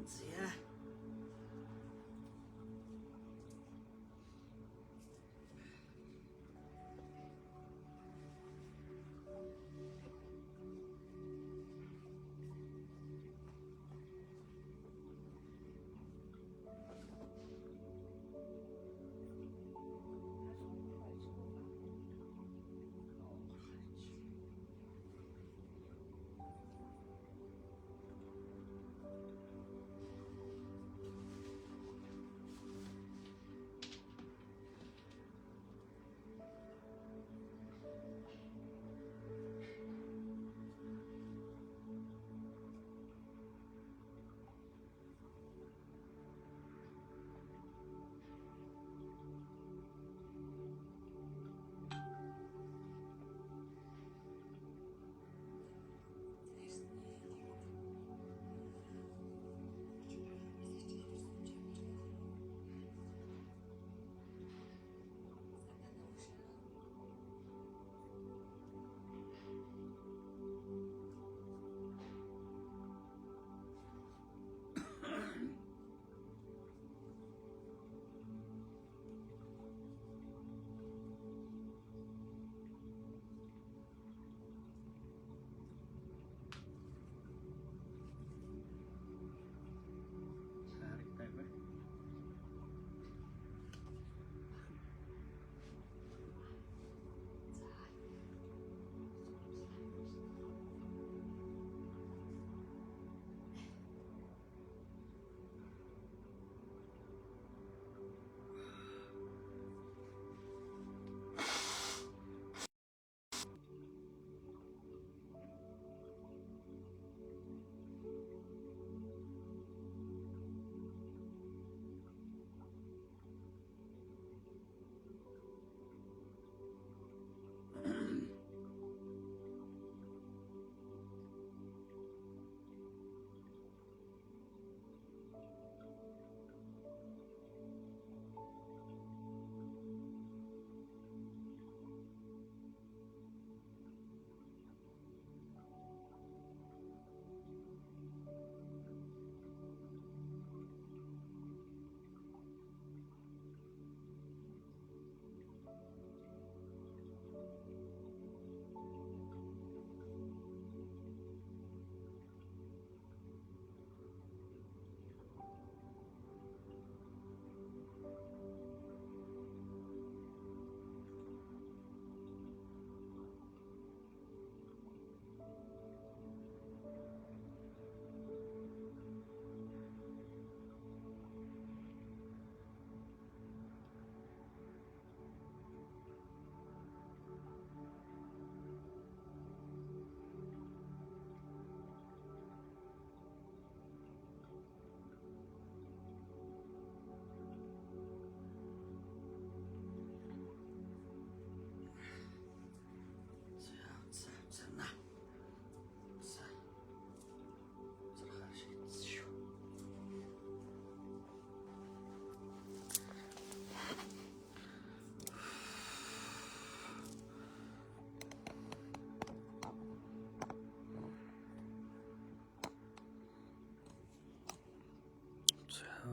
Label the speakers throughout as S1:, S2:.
S1: За.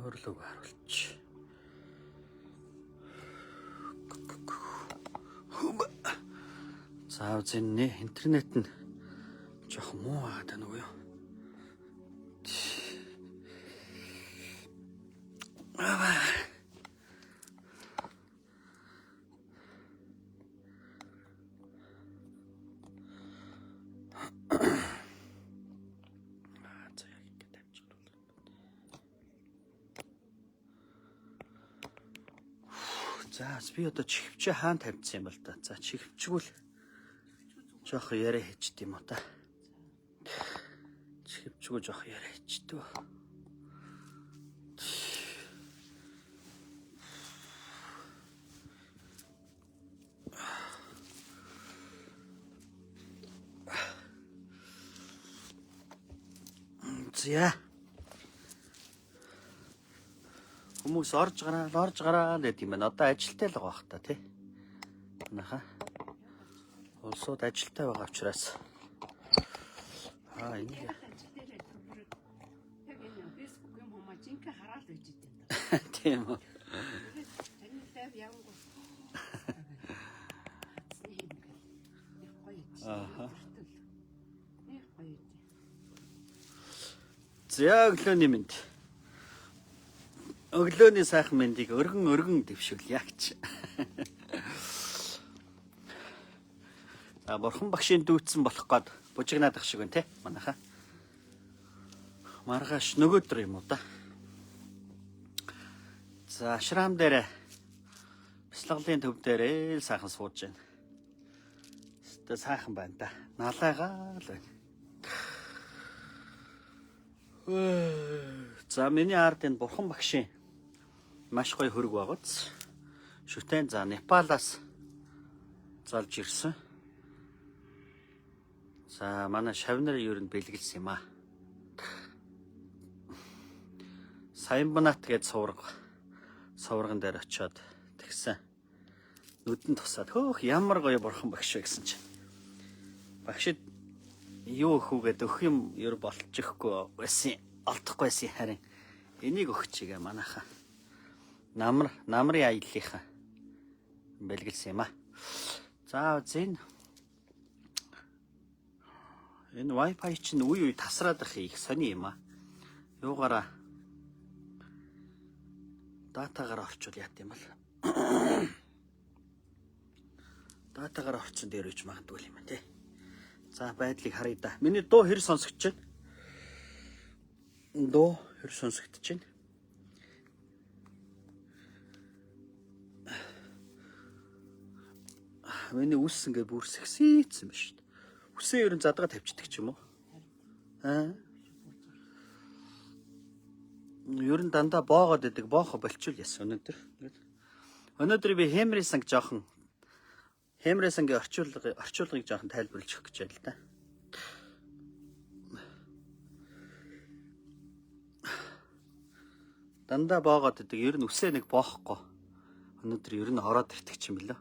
S1: Өрлөг харуулж. За үзэнэ интернет нь жоох муу аа нүгөө. За би одоо чихвчээ хаана тавьчихсан юм бол та. За чихвчгүүл жоох яриа хийчт юм уу та. Чихвчгүү жоох яриа хийчтөө. За хүмүүс орж гараа гэдэг юм байна. Одоо ажилтай л байгаа бах та тий. Наха. Улсууд ажилтай байгаа учраас энэ
S2: ингээ хараад байж идэв.
S1: Тийм үү.
S2: Таны лайв явангуу. Хацны юм гэл. Их гоё.
S1: Аха.
S2: Их гоё.
S1: За өглөөний мэнд. Өглөөний сайхан мэндийг өргөн дэвшүүлье гэж. Бурхан багшийн дүүцсэн болох гээд бужигнаад ах шиг байна те манайха. Маргааш нөгөөдөр юм уу да. За ашрам дээр бяцлаглалын төв дээр л сайхан сууж байна. Тэ сайхан байна да. Налайгаа л байна. За миний ард энэ бурхан багшийн маш гоё хөрөг байгааз. Шүтэн за Непалаас залж ирсэн. За манай шавнар ер нь бэлгэлсэн юм аа. Саянбанат гээд сувраган дээр очиод тэгсэн. Нүдэн тусаад хөөх ямар гоё бурхан багш вэ гэсэн чинь. Багшид юу өгөхүүгээд өгөх юм ер болчихгүй байсан. Олдохгүй байсан харин энийг өгч игээ манайха. Намрын аяллахаа бэлгэлсэн юм аа. За зэн энэ Wi-Fi чинь үе тасраад их сони юм аа. Юугаараа датагаар орчвол яат юм бол. Датагаар орчин дээр үуч магадгүй юм тий. За байдлыг харъя да. Миний дуу хэр сонсогч байна? Дуу хэр сонсогдож байна? Миний үс ингээ бүр сексийцсэн биш. Үсээ ер нь задгаа тавьчихдаг ч юм уу? Аа. Ер нь дандаа боогод идэг, боохо болчихвол яс өнөөдөр. Өнөөдөр би Хемрисанг жоохон Хемрисангийн орчуулгыг жоохон тайлбарлаж өгөх гэж байна л да. Дандаа боогод идэг, ер нь үсээ нэг боохгүй. Өнөөдөр ер нь ороод ирдэг юм билээ.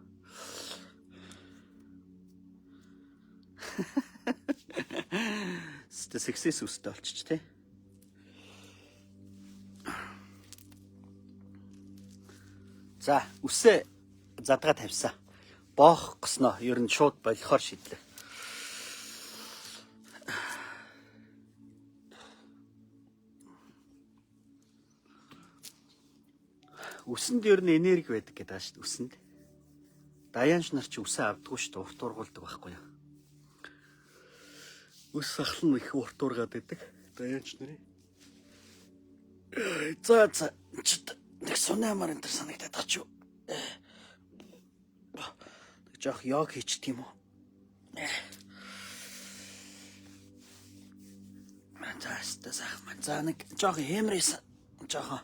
S1: Тэ сексис үстэй болчих тий. За үсээ задгаа тавьсан. Боох гэснөө ер нь шууд болохоор шийдлээ. Үсэнд ер нь энерги байдаг гэдэг аа шүү дээ. Үсэнд. Даянч нар ч үсээ авдаггүй шүү дээ. Урт ургуулдаг байхгүй юу? Үс сахлан их урт ургаад байдаг. Даянч нарын. За нэг сунамар энэ санагдаад байгаа ч юу. Жох яг хийчт юм уу? За сайхан. За нэг жох Хемрис жох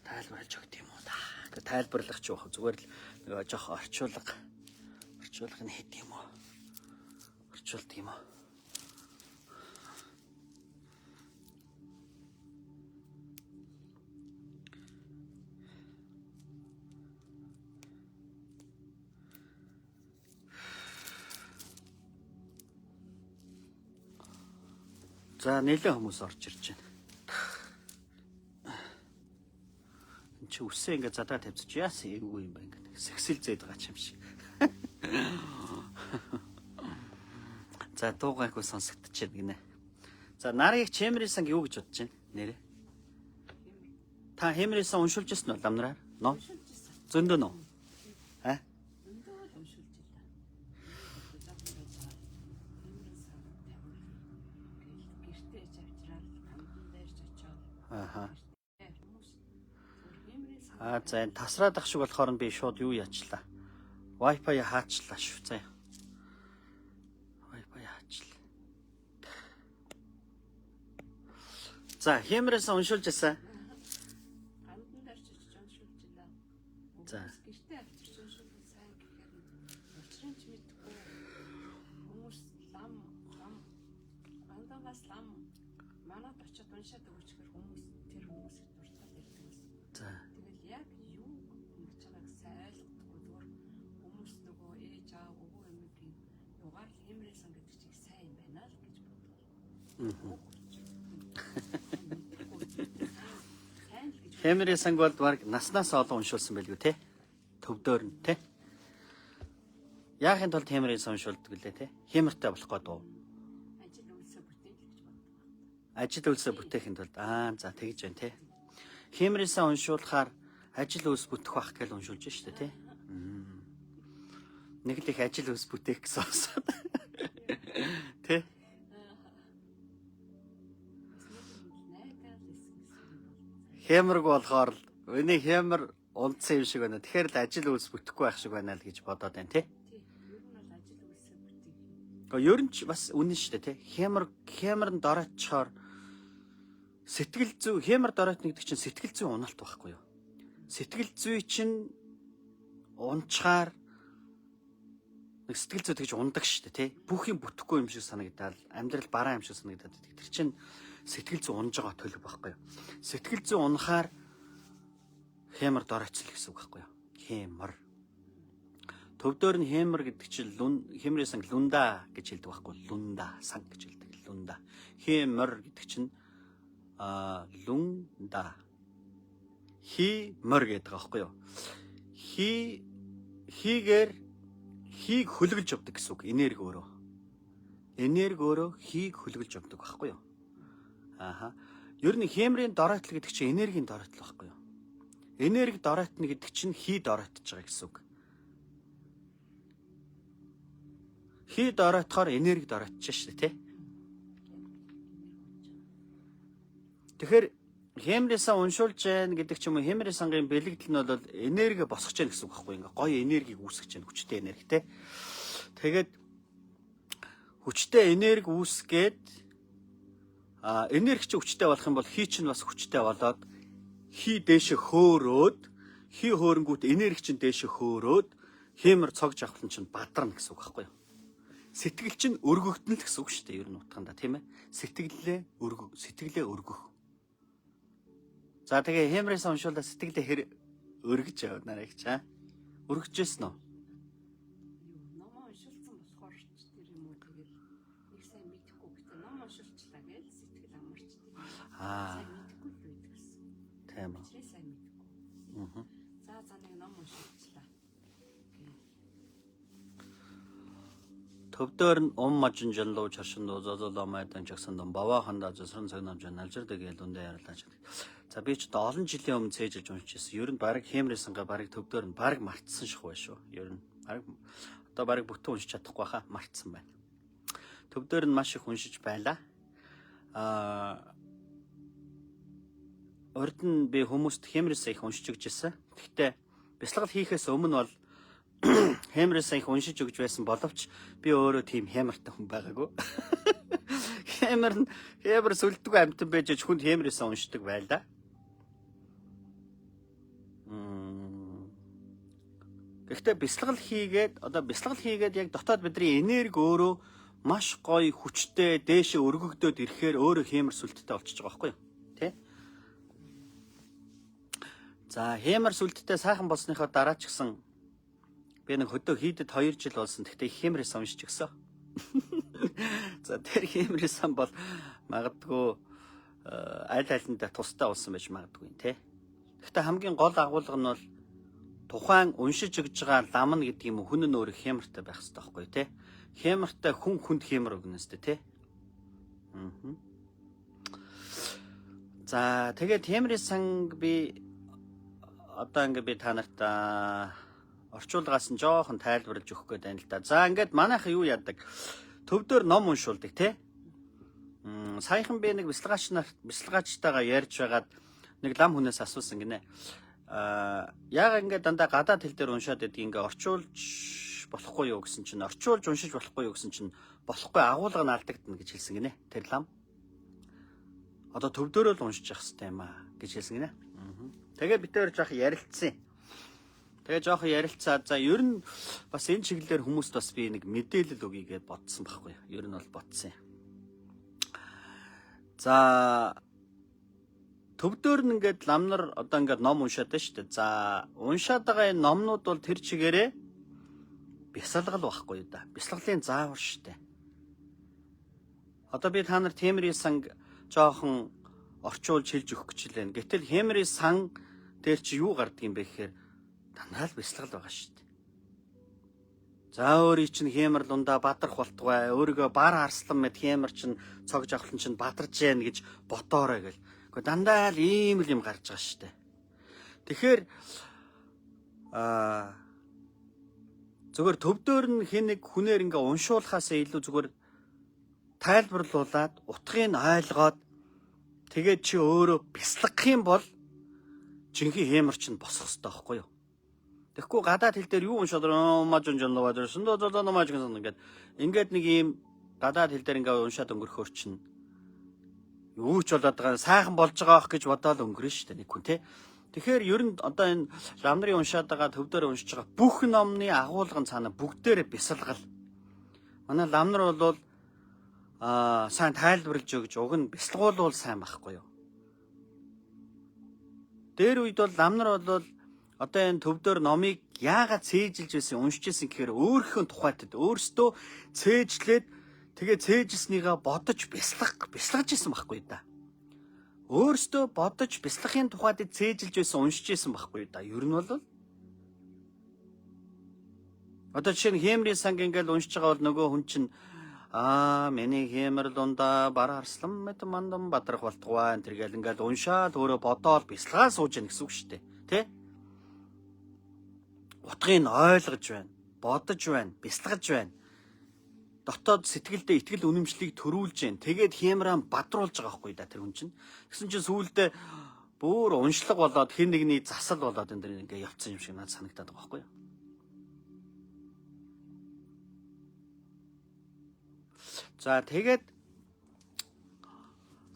S1: тайлбарлаж өгд юм уу да. Гэ тайлбарлах ч байх зүгээр л нөгөө жох орчуулга нь хэд юм уу? Орчуулдаг юм уу? За нэлээд хүмүүс орж ирж байна. Энд чи үсээ ингээд задаа тавьчих яасан эвгүй юм байна гэдэг. Сексэл зээд байгаа юм шиг. За дуугайгүй сонсогдож байна гинэ. За нарыг Хемрисан юу гэж бодож байна нэрээ? Та Хемрисан уншуулж ирсэн үү ламнараар? Ноо? Зөндөө нөө? Аа? Аха. За энэ тасраад ах шиг болохоор би шууд юу яачлаа. Wi-Fi хаачлаа шүү. За. Wi-Fi хаачлаа. За, Хемрээс уншуулж ясаа.
S2: Гандан дээр ч уншуулж илаа.
S1: За.
S2: Гэртээ авчирч уншуулсан сайн гэхээр учрын ч мэдгүй. Хүмүүс лам гандангаас лам манад очиод уншаад өгч гэр хүмүүс тэр хүмүүсийг дуртаад ирдэг ус.
S1: За.
S2: Тэгэл яг юу ингэж байгааг сайн ойлгохгүй зүгээр хүмүүс нөгөө ээж аав өвөө эмээгийн югаар Хемрээсэн гэдэг чиг сайн юм байна л гэж бодлоо.
S1: Хэмрийн санг бол баг наснаас олон уншуулсан байлгүй те. Төвдөр нь те. Яахын тулд хэмрийн сан уншуулдаг лээ те. Хэмэртэй болох гэдэг.
S2: Ажил үйлсээ бүтээхин тулд
S1: За тэгж байна те. Хэмрийн сан уншуулахаар ажил үйлс бүтэх байх гэж уншуулж штэ те. Нэг л их ажил үйлс бүтээх гэсэн сонсоод. Тэ? Хэмэрг болохоор өний хэмэр унтсан юм шиг байна. Тэгэхээр л ажил үйлс бүтэхгүй байх шиг байна л гэж бодоод байна тий.
S2: Ер нь бол ажил үйлсээ бүтээх.
S1: Гэхдээ ер нь ч бас үнэн шүү дээ тий. Хэмэр нь дороотчоор сэтгэл зүй хэмэр дороотно гэдэг чинь сэтгэл зүй уналт байхгүй юу? Сэтгэл зүй чинь унчаар нэг сэтгэл зүй тэгж ундаг шүү дээ тий. Бүх юм бүтэхгүй юм шиг санагдаад амьдрал бараа юм шиг санагдаад тэр чинь сэтгэл зүй унж байгаа төлөв байхгүй юу? Сэтгэл зүй унахаар хэмэр дороочл гэсэн үг байхгүй юу? Хэмэр. Төвдөр нь хэмэр гэдэг чинь хэмрийн сан лунда гэж хэлдэг байхгүй юу? Лунда сан гэж хэлдэг. Лунда. Хэмэр гэдэг чинь лунда. Химэр гэдэг байгаа байхгүй юу? Хийгээр хийг хөлгөлж явдаг гэсэн үг. Энерги өөрөө. Энерги өөрөө хийг хөлгөлж явдаг байхгүй юу? Ер нь хэмрийн дороотл гэдэг чинь энергийн дороотл байхгүй юу? Энерги дороотно гэдэг чинь хий дороотж байгаа гэсэн үг. Хий дороотохоор энерги дороотж шүү дээ, тий? Тэгэхээр хэмрийн сан уншуулж байна гэдэг ч юм уу хэмрийн сангийн бэлэгдэл нь бол энерги босгож яах гэсэн үг байхгүй юу? Гоё энергийг үүсгэж яах, хүчтэй энерги, тий? Тэгээд хүчтэй энерги үүсгээд энерги чи хүчтэй болох юм бол хий чинь бас хүчтэй болоод хий дээшээ хөөрөөд хий хөөрөнгүүт энерги чинь дээшээ хөөрөөд хэмэр цогж авахлан чинь бадарна гэсэн үг байхгүй юу? Сэтгэл чинь өргөгдөн л гэсэн үг шүү дээ ер нь утганда тийм ээ. Сэтгэлээ өргөх. За тэгээ хэмрийн сан уншуулаад сэтгэлээ өргөж явна гэж өргөжсэн үү?
S2: Ном уншуулсан болохоор ч тэр юм уу тэгээд нэг сайн мэдэхгүй гэхдээ ном уншуулчлаа гэж сэтгэл амарчдаг. Сайн мэдэхгүй л байдаг гэсэн.
S1: Тийм үү.
S2: Сайн мэдэхгүй. За нэг ном уншуулчлаа.
S1: Төвдөр нь мажин жанлуу чаршин зозолоо майдан чагсан дон бава хандаа засран цагнамж налжирдаг ялундаа ярилаач. За би ч олон жилийн өмнө цээжилж уншижсэн. Ер нь баг хэмрийн сангаа баг төвдөр нь баг мартсан шиг байна шүү. Ер нь одоо баг бүтэн уншиж чадахгүй хаа мартсан байна. Төвдөр нь маш их уншиж байлаа. Урд нь би хүмүүст хэмрээс их уншиж өгчээсэн. Гэхдээ бясалгал хийхээс өмнө бол хэмрээс их уншиж өгч байсан боловч би өөрөө тийм хэмэртэй хүн байгаагүй. Хэмэр сүлдэггүй амтан байж хүнд хэмрээс уншдаг байлаа. Гэхдээ бясалгал хийгээд яг дотоод бидний энерги өөрөө маш гоё хүчтэй дээшээ өргөгдөөд ирэхээр өөрөө хэмэр сүлдтэй болчихж байгаа байхгүй юу? Тэ? За хэмэр сүлдтэй сайхан болсныхоо дараа ч гэсэн би нэг хөдөө хийдэд 2 жил болсон. Гэхдээ хэмрээс уншиж өгсөн. За тэр хэмрээс сан бол магадгүй аль алиндаа тустай болсон байж магадгүй тий. Гэхдээ хамгийн гол агуулга нь бол тухайн уншиж өгж байгаа лам нь гэдэг юм хүн нь өөрөө хэмэртэй байх хэрэгтэй байхгүй тий. Хэмэртэй хүн хүнд хэмэр өгнө өстэй тий. За тэгээд хэмрээс санг би одоо ингээд би та нарт орчуулгаас нь жоохон тайлбарлаж өгөх гээд байна л да. За ингээд манайхан юу яадаг? Төвдөр ном уншуулдаг тий. Саяхан би нэг бясалгаачтайгаа ярьж байгаад нэг лам хүнээс асуусан гинэ. Яагаад ингээд дандаа гадаад хэл дээр уншаад байдаг ингээ орчуулж болохгүй юу гэсэн чинь орчуулж уншиж болохгүй юу гэсэн чинь болохгүй агуулга нь алдагдана гэж хэлсэн гинэ. Тэр лам. Одоо төвдөрөө л уншиж явах хэрэгтэй юм аа гэж хэлсэн гинэ. Тэгээ бид тээр жоох ярилцсан. Тэгээ жоохон ярилцаад за ер нь бас энэ чиглэлээр хүмүүст бас би нэг мэдээлэл өгье гэж бодсон байхгүй юу. Ер нь бол бодсон. За төвдөр нь ингээд лам нар одоо ингээд ном уншаад байна шүү дээ. За уншаад байгаа энэ номнууд бол тэр чигээрээ бясалгал байхгүй юу да. Бясалгалын заавар шүү дээ. Одоо би та нарт хэмрийн санг жоохон орчуулж хэлж өгөх гэж лээ. Гэтэл Хемрийн сан дээр чи юу гардаг юм бэ гэхээр дандаа л бясалгал байгаа шүү дээ. За өөрий чинь Хемр дундаа бадрах болтугай, өөрийгөө бар арслан мэд Хемр чинь цог жавхлан чинь бадарч яана гэж ботоорой гэл. Гэхдээ дандаа л ийм л юм гарч байгаа шүү дээ. Тэгэхээр зүгээр төвдөр нь хэн нэг хүнээр ингээ уншуулахаас илүү зүгээр тайлбарлуулад утгыг ойлгоод тэгээд чи өөрөө бясалгах юм бол жинхэнэ Хемр чинь босох хэрэгтэй байхгүй юу? Тэгэхгүй гадаад хэл дээр юу уншаад мажунжонлоо байсан доо гэсэн ингээд нэг ийм гадаад хэл дээр ингээ уншаад өнгөрөхөр чинь юу ч болоод байгаа сайхан болж байгаа ах гэж бодоод өнгөрнө шүү дээ нэг хүн те. Тэгэхээр ер нь одоо энэ лам нарын уншаад байгаа төвдөр уншиж байгаа бүх номны агуулгын цаана бүгдээрээ бясалгал. Манай лам нар бол сайн тайлбарлаж өгч уг нь бясалгуулвал сайн байхгүй юу? Дээр үед бол лам нар бол одоо энэ төвдөр номыг яагаад цээжилж байсан уншиж байсан гэхээр өөрийнхөө тухайд өөрсдөө цээжлээд тэгээ цээжилснийгаа бодож бясалгаж исэн байхгүй да. Өөрсдөө бодож бясалгахын тухайд цээжилж байсан уншиж исэн байхгүй да. Ер нь бол одоо жишээ нь Хемрийн санг ингээл уншиж байгаа бол нөгөө хүн чинь миний Хемр дундаа бар арслан мэт мандан бадрах болтугай энэ тэргээл ингээл уншаад өөрөө бодоод бясалгаа сууж яах гэсэн үг шүү дээ. Тэ? Утгыг ойлгож байна, бодож байна, бясалгаж байна. Дотоод сэтгэлдээ итгэл үнэмшлийг төрүүлж байна. Тэгээд Хемраа бадруулж байгаа байхгүй да тэр хүн чинь. Тэгсэн чинь сүүлдээ бүр уншлаг болоод хэн нэгний засал болоод энэ дэр ингээ явцсан юм шиг надад санагдаад байгаа байхгүй юу? За тэгээд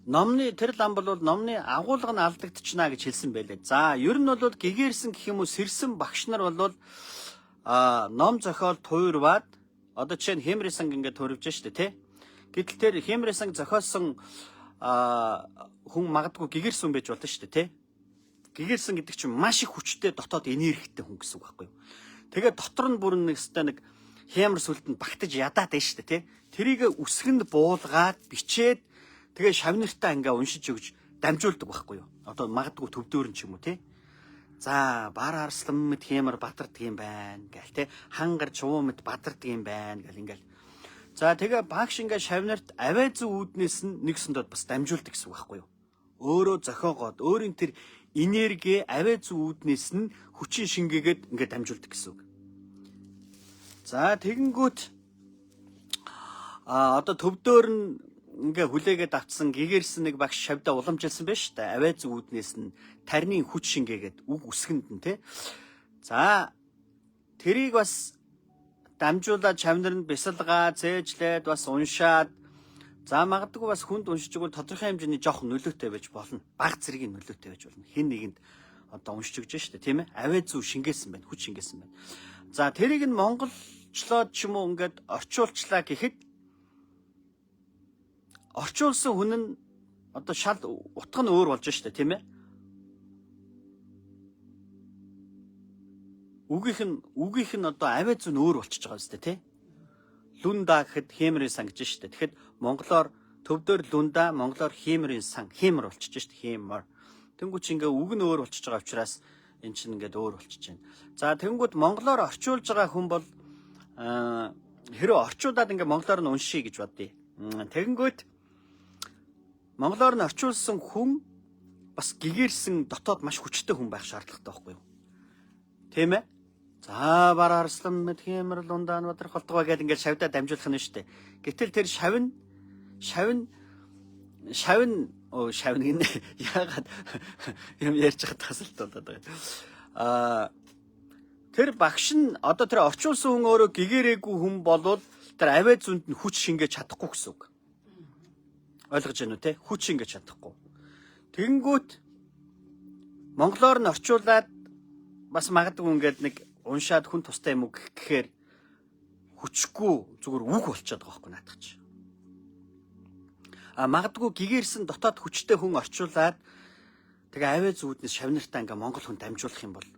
S1: номны тэр лам бол номны агуулга нь алдагдчихна гэж хэлсэн байлээ. За ер нь бол гэгээрсэн гэх юм уу сэрсэн багш нар бол ном зохиол туйрваад одоо жишээ нь Хемрийн санг ингээд туйрвж штэ тий. Гэтэл тэр Хемрийн санг зохиосон хүн магадгүй гэгээрсэн байж болно штэ тий. Гэгээрсэн гэдэг чинь маш их хүчтэй дотоод энергитэй хүн гэсэн үг байхгүй юу? Тэгээд дотор нь бүр нэг Хемр сүлтэнд багтаж ядаад байна штэ тий. Тэрийг үсгэнд буулгаад бичээд тэгээ шавнартаа ингээ уншиж өгж дамжуулдаг байхгүй юу? Одоо магадгүй төвдөөрн ч юм уу тий. За бар арслан мэд Хемр бадардаг юм байна гэл тий. Хангар чуу мэд бадардаг юм байна гэл ингээл. За тэгээ багш ингээ шавнарт аваа зүү үүднээс нь нэгсэндод бас дамжуулдаг гэсэн үг байхгүй юу? Өөрөө зохиогоод өөрийн тэр энерги аваа зүү үүднээс нь хүчин шингээгээд ингээ дамжуулдаг гэсэн үг. За тэгэнгүүт одоо төвдөр нь ингээ хүлээгээд авцсан гэгэрсэн нэг багш шавьда уламжилсан байж шүү дээ. Аваа зүү үүднээс нь тарны хүч шингээгээд үг үсгэнд нь тий. За тэрийг бас дамжуулаад шавнар нь бясалгаа цээжлээд бас уншаад за магадгүй бас хүнд уншиж игэл тодорхой хэмжээний жоох нөлөөтэй байж болно. Баг зэргийн нөлөөтэй байж болно. Хэн нэгэнд одоо уншиж өгч шүү дээ тийм ээ. Аваа зүү шингээсэн байна, хүч шингээсэн байна. За тэрийг нь монголчлоод ч юм уу ингээд орчуулчлаа гэхэд орчуулсан хүн нь одоо шал утга нь өөр болж штэ тийм ээ. Үгийнх нь одоо аваа зүүн өөр болчихж байгаа үстэй тий. Лунда гэхэд Хемрийн сан гэж штэ. Тэгэхэд монголоор төвдөр лунда, монголоор Хемрийн сан, Хемр болчихж штэ. Хемр. Тэнгүүч ингээ үг нь өөр болчихж байгаа учраас эн чинь ингээд өөр болчихж байна. За тэнгүүд монголоор орчуулж байгаа хүн бол хэрэв орчуулад ингээ монголоор нь уншия гэж бодъё. Тэгэнгүүт монголоор нь орчуулсан хүн бас гэгэрсэн дотоод маш хүчтэй хүн байх шаардлагатай байхгүй юу? Тийм ээ? За бар арслан мэд Хемр лундаан бадрах болтгоо гэдэг ингээд шавьдаа дамжуулах нь шүү дээ. Гэтэл тэр шавь гинэ яагаад юм ярьж байгаа тасалт болоод байгаа. Тэр багш нь одоо тэр орчуулсан хүн өөрөө гэгэрээгүй хүн болвол тэр аваа зүүнд нь хүч шингээж чадахгүй гэсэн үг. Ойлгож байна уу те? Хүч шингээж чадахгүй. Тэгэнгүүт монголоор нь орчуулад бас магадгүй ингээд нэг уншаад хүн тустай юм уу гэхээр хүчгүй зүгээр үг болчиход байгаа байхгүй наадах чи. Магадгүй гэгэрсэн дотоод хүчтэй хүн орчуулад тэгээ аваа зүүднээс шавнартаа ингээ монгол хүн дамжуулах юм бол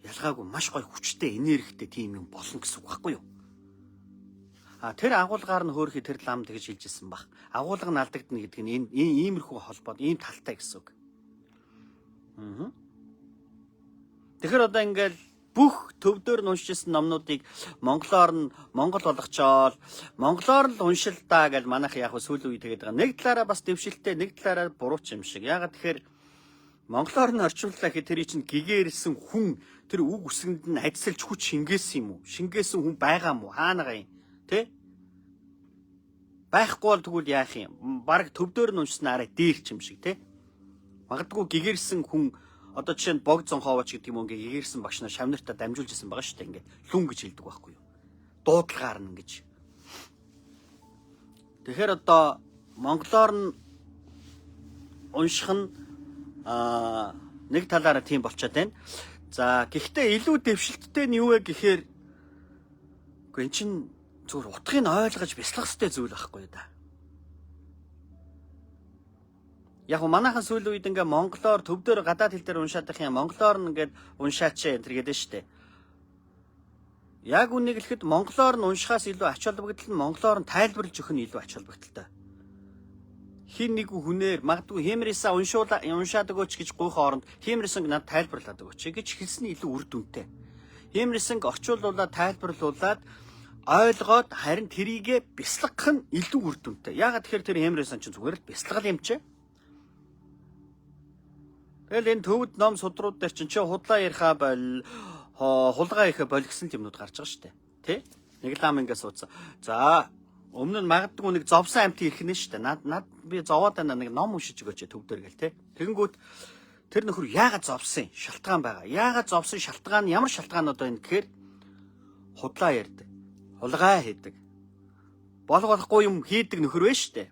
S1: ялгаагүй маш гоё хүчтэй энергитэй тийм юм болно гэсэн үг байхгүй юу? Тэр агуулгаар нь хөөрхий тэр лам тэгж хэлжсэн баг. Агуулга нь алдагдана гэдэг нь иймэрхүү холбоод ийм талтай гэсэн үг. Тэгэхээр одоо ингээл бүх төвдөр нь уншижсэн номнуудыг Монгол болгочоод монголоор л уншилдаа гэж манайх яг сүүлийн үе тэгээд байгаа. Нэг талаараа бас дэвшилттэй, нэг талаараа бурууч юм шиг. Ягаад тэгэхээр монголоор нь орчууллаа гэхэд тэр чинь гэгээрсэн хүн тэр үг үсгэнд нь адсалж хүч шингээсэн юм уу? Шингээсэн хүн байгаа мó? Хаанага юм? Тэ? Байхгүй бол тэгвэл яах юм? Бараг төвдөр нь уншсан арай дээрч юм шиг, тэ? Магадгүй гэгээрсэн хүн одоо жишээ нь бог зонхоовч гэдэг юм ингээ гэгээрсэн багш нар шавнартаа дамжуулж исэн байгаа шүү дээ. Ингээ лүн гэж хэлдэг байхгүй юу? Дуудлагаар нь ингэж. Тэгэхээр одоо монголоор нь унших нь нэг талаараа тийм болчиход байна. За гэхдээ илүү дэвшилттэй нь юу вэ гэхээр үгүй эн чинь зүгээр утгыг ойлгож бяцлах хэрэгтэй зүйл байхгүй да. Яг манайхан сүүлийн үед ингээ монголоор төвдөр гадаад хэл дээр уншаад их юм. Монголоор нь ингээд уншаач энэ төр гэдэг нь шүү дээ. Яг үнийг хэлэхэд монголоор нь уншихаас илүү ач холбогдол нь монголоор нь тайлбарлаж өгөх нь илүү ач холбогдолтой. Хин нэг хүнээр магадгүй Хемрисаа уншаад өгөөч гэж гуйх хооронд Хемрисэнг над тайлбарлаад өгөөч гэж хэлсэн нь илүү үр дүнтэй. Хемрисэнг орчуулуулаад тайлбарлуулаад ойлгоод харин тэрийгэ бяцлах нь илүү үр дүнтэй. Ягаад тэгэхээр тэр Хемрисэн чинь зүгээр л бяцлагал юм чи. Тэгэл энэ төвд ном судрууд дээр чинь худлаа яриха бол хулгай ихэ бол гэсэн юмнууд гарч байгаа шүү дээ. Тэ? Нэг лам ингээ суудсан. За өмнө нь магадгүй нэг зовсон амт ирэх нь шүү дээ. Над би зовоод байна нэг ном уншиж өгөөч төвдөр гэл тэ. Тэгэнгүүт тэр нөхөр яагаад зовсон шалтгаан байгаа. Яагаад зовсон шалтгаан нь ямар шалтгаанууд байна гэхээр худлаа ярьдаг. Хулгай хийдэг. Болохгүй юм хийдэг нөхөр вэ шүү дээ.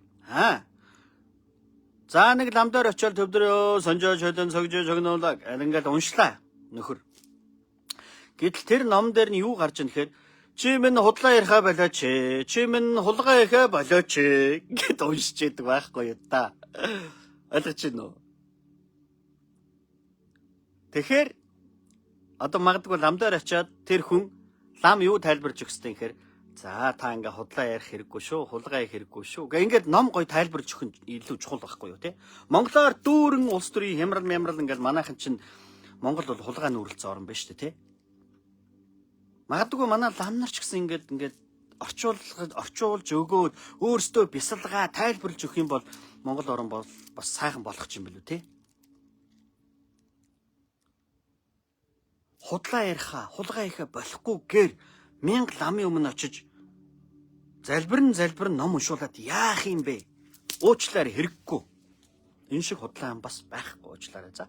S1: За нэг ламдаар очиод төвдрөө сонжоо шолон согжоо жогнуулаа ингээд уншлаа нөхөр. Гэтэл тэр ном дээр нь юу гарч ийн гэхээр чи минь худлаа яриха болооч чи минь хулгай иха болооч гэд уншиж яадаг байхгүй юу та. Ойлгож байна уу? Тэгэхээр одоо магадгүй ламдаар очиод тэр хүн лам юу тайлбарж өгс тэн гэхээр за та ингээ худлаа ярих хэрэггүй шүү, хулгай ярих хэрэггүй шүү. Ингээд ном гоё тайлбарлаж өгөх нь илүү чухал байхгүй юу те. Монголоор дүүрэн улс төрийн хямрал ингээд манайхан чинь Монгол бол хулгай нүрэлцэн орн байна шүү дээ те. Магадгүй манай лам нар ч гэсэн ингээд орчуулж өгөөд өөрсдөө бясалгаа тайлбарлаж өгөх юм бол Монгол орн бол бас сайхан болох юм билүү те. Худлаа яриха, хулгай иха болохгүйгээр 1000 ламын өмнө очиж залбир ном уншуулад яах юм бэ? Уучлаарай хэрэггүй. Энэ шиг худлаа юм бас байхгүй уучлаарай за.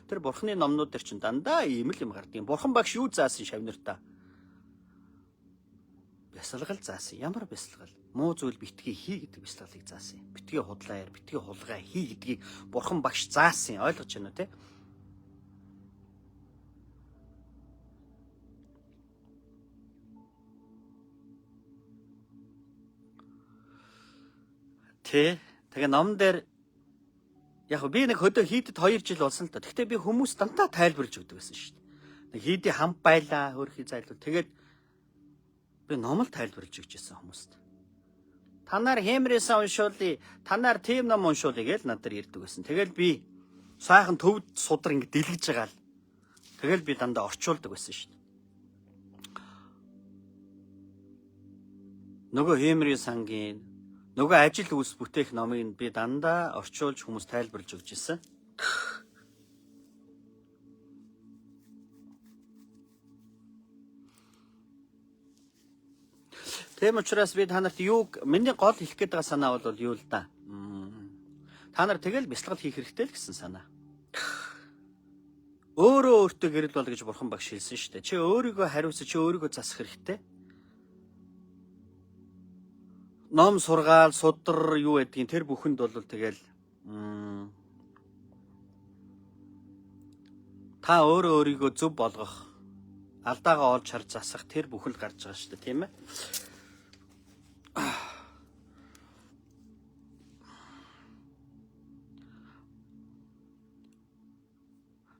S1: Тэр бурхны номнууд дээр чинь дандаа ийм л юм гардаг. Бурхан багш юу заасан шавнартаа? Бясалгал заасан. Ямар бясалгал? Муу зүйл битгий хий гэдэг бясалгалыг заасан. Битгий худлаа яар, битгий хулгай хий гэдгийг бурхан багш заасан. Ойлгож байна уу те? Тэгээ ном дээр яг би нэг хөдөө хийдэд 2 жил болсон л да. Гэхдээ би хүмүүс дантаа тайлбарлаж өгдөг байсан шүү дээ. Нэг хийдий хамт байлаа хөрхий зайлуул. Тэгээд би ном л тайлбарлаж өгч байсан хүмүүст. Та нар Хемрисаа уншуулъя, та нар тийм ном уншуулъя гэж надад ирдэг байсан. Тэгэл би сайхан төвд судар ингэ дэлгэж байгаа л. Тэгэл би дандаа орчуулдаг байсан шүү дээ. Нөгөө Хемрисангийн нөгөө ажил үйлс бүтээх номыг би дандаа орчуулж хүмүүс тайлбарлаж өгч ирсэн. Тийм учраас би та нарт миний гол хэлэх гээд байгаа санаа бол юу л да. Та нар тэгэл бясалгал хийх хэрэгтэй л гэсэн санаа. Өөртөө гэрэл бол гэж бурхан багш хэлсэн шүү дээ. Чи өөрийгөө хариуцаж чи өөрийгөө засах хэрэгтэй. Ном сургаал, судар юу гэдгийг тэр бүхэнд бол тэгэл та өөрийгөө зөв болгох, алдаагаа олж харж засах тэр бүхэл гарч байгаа шүү дээ, тийм ээ.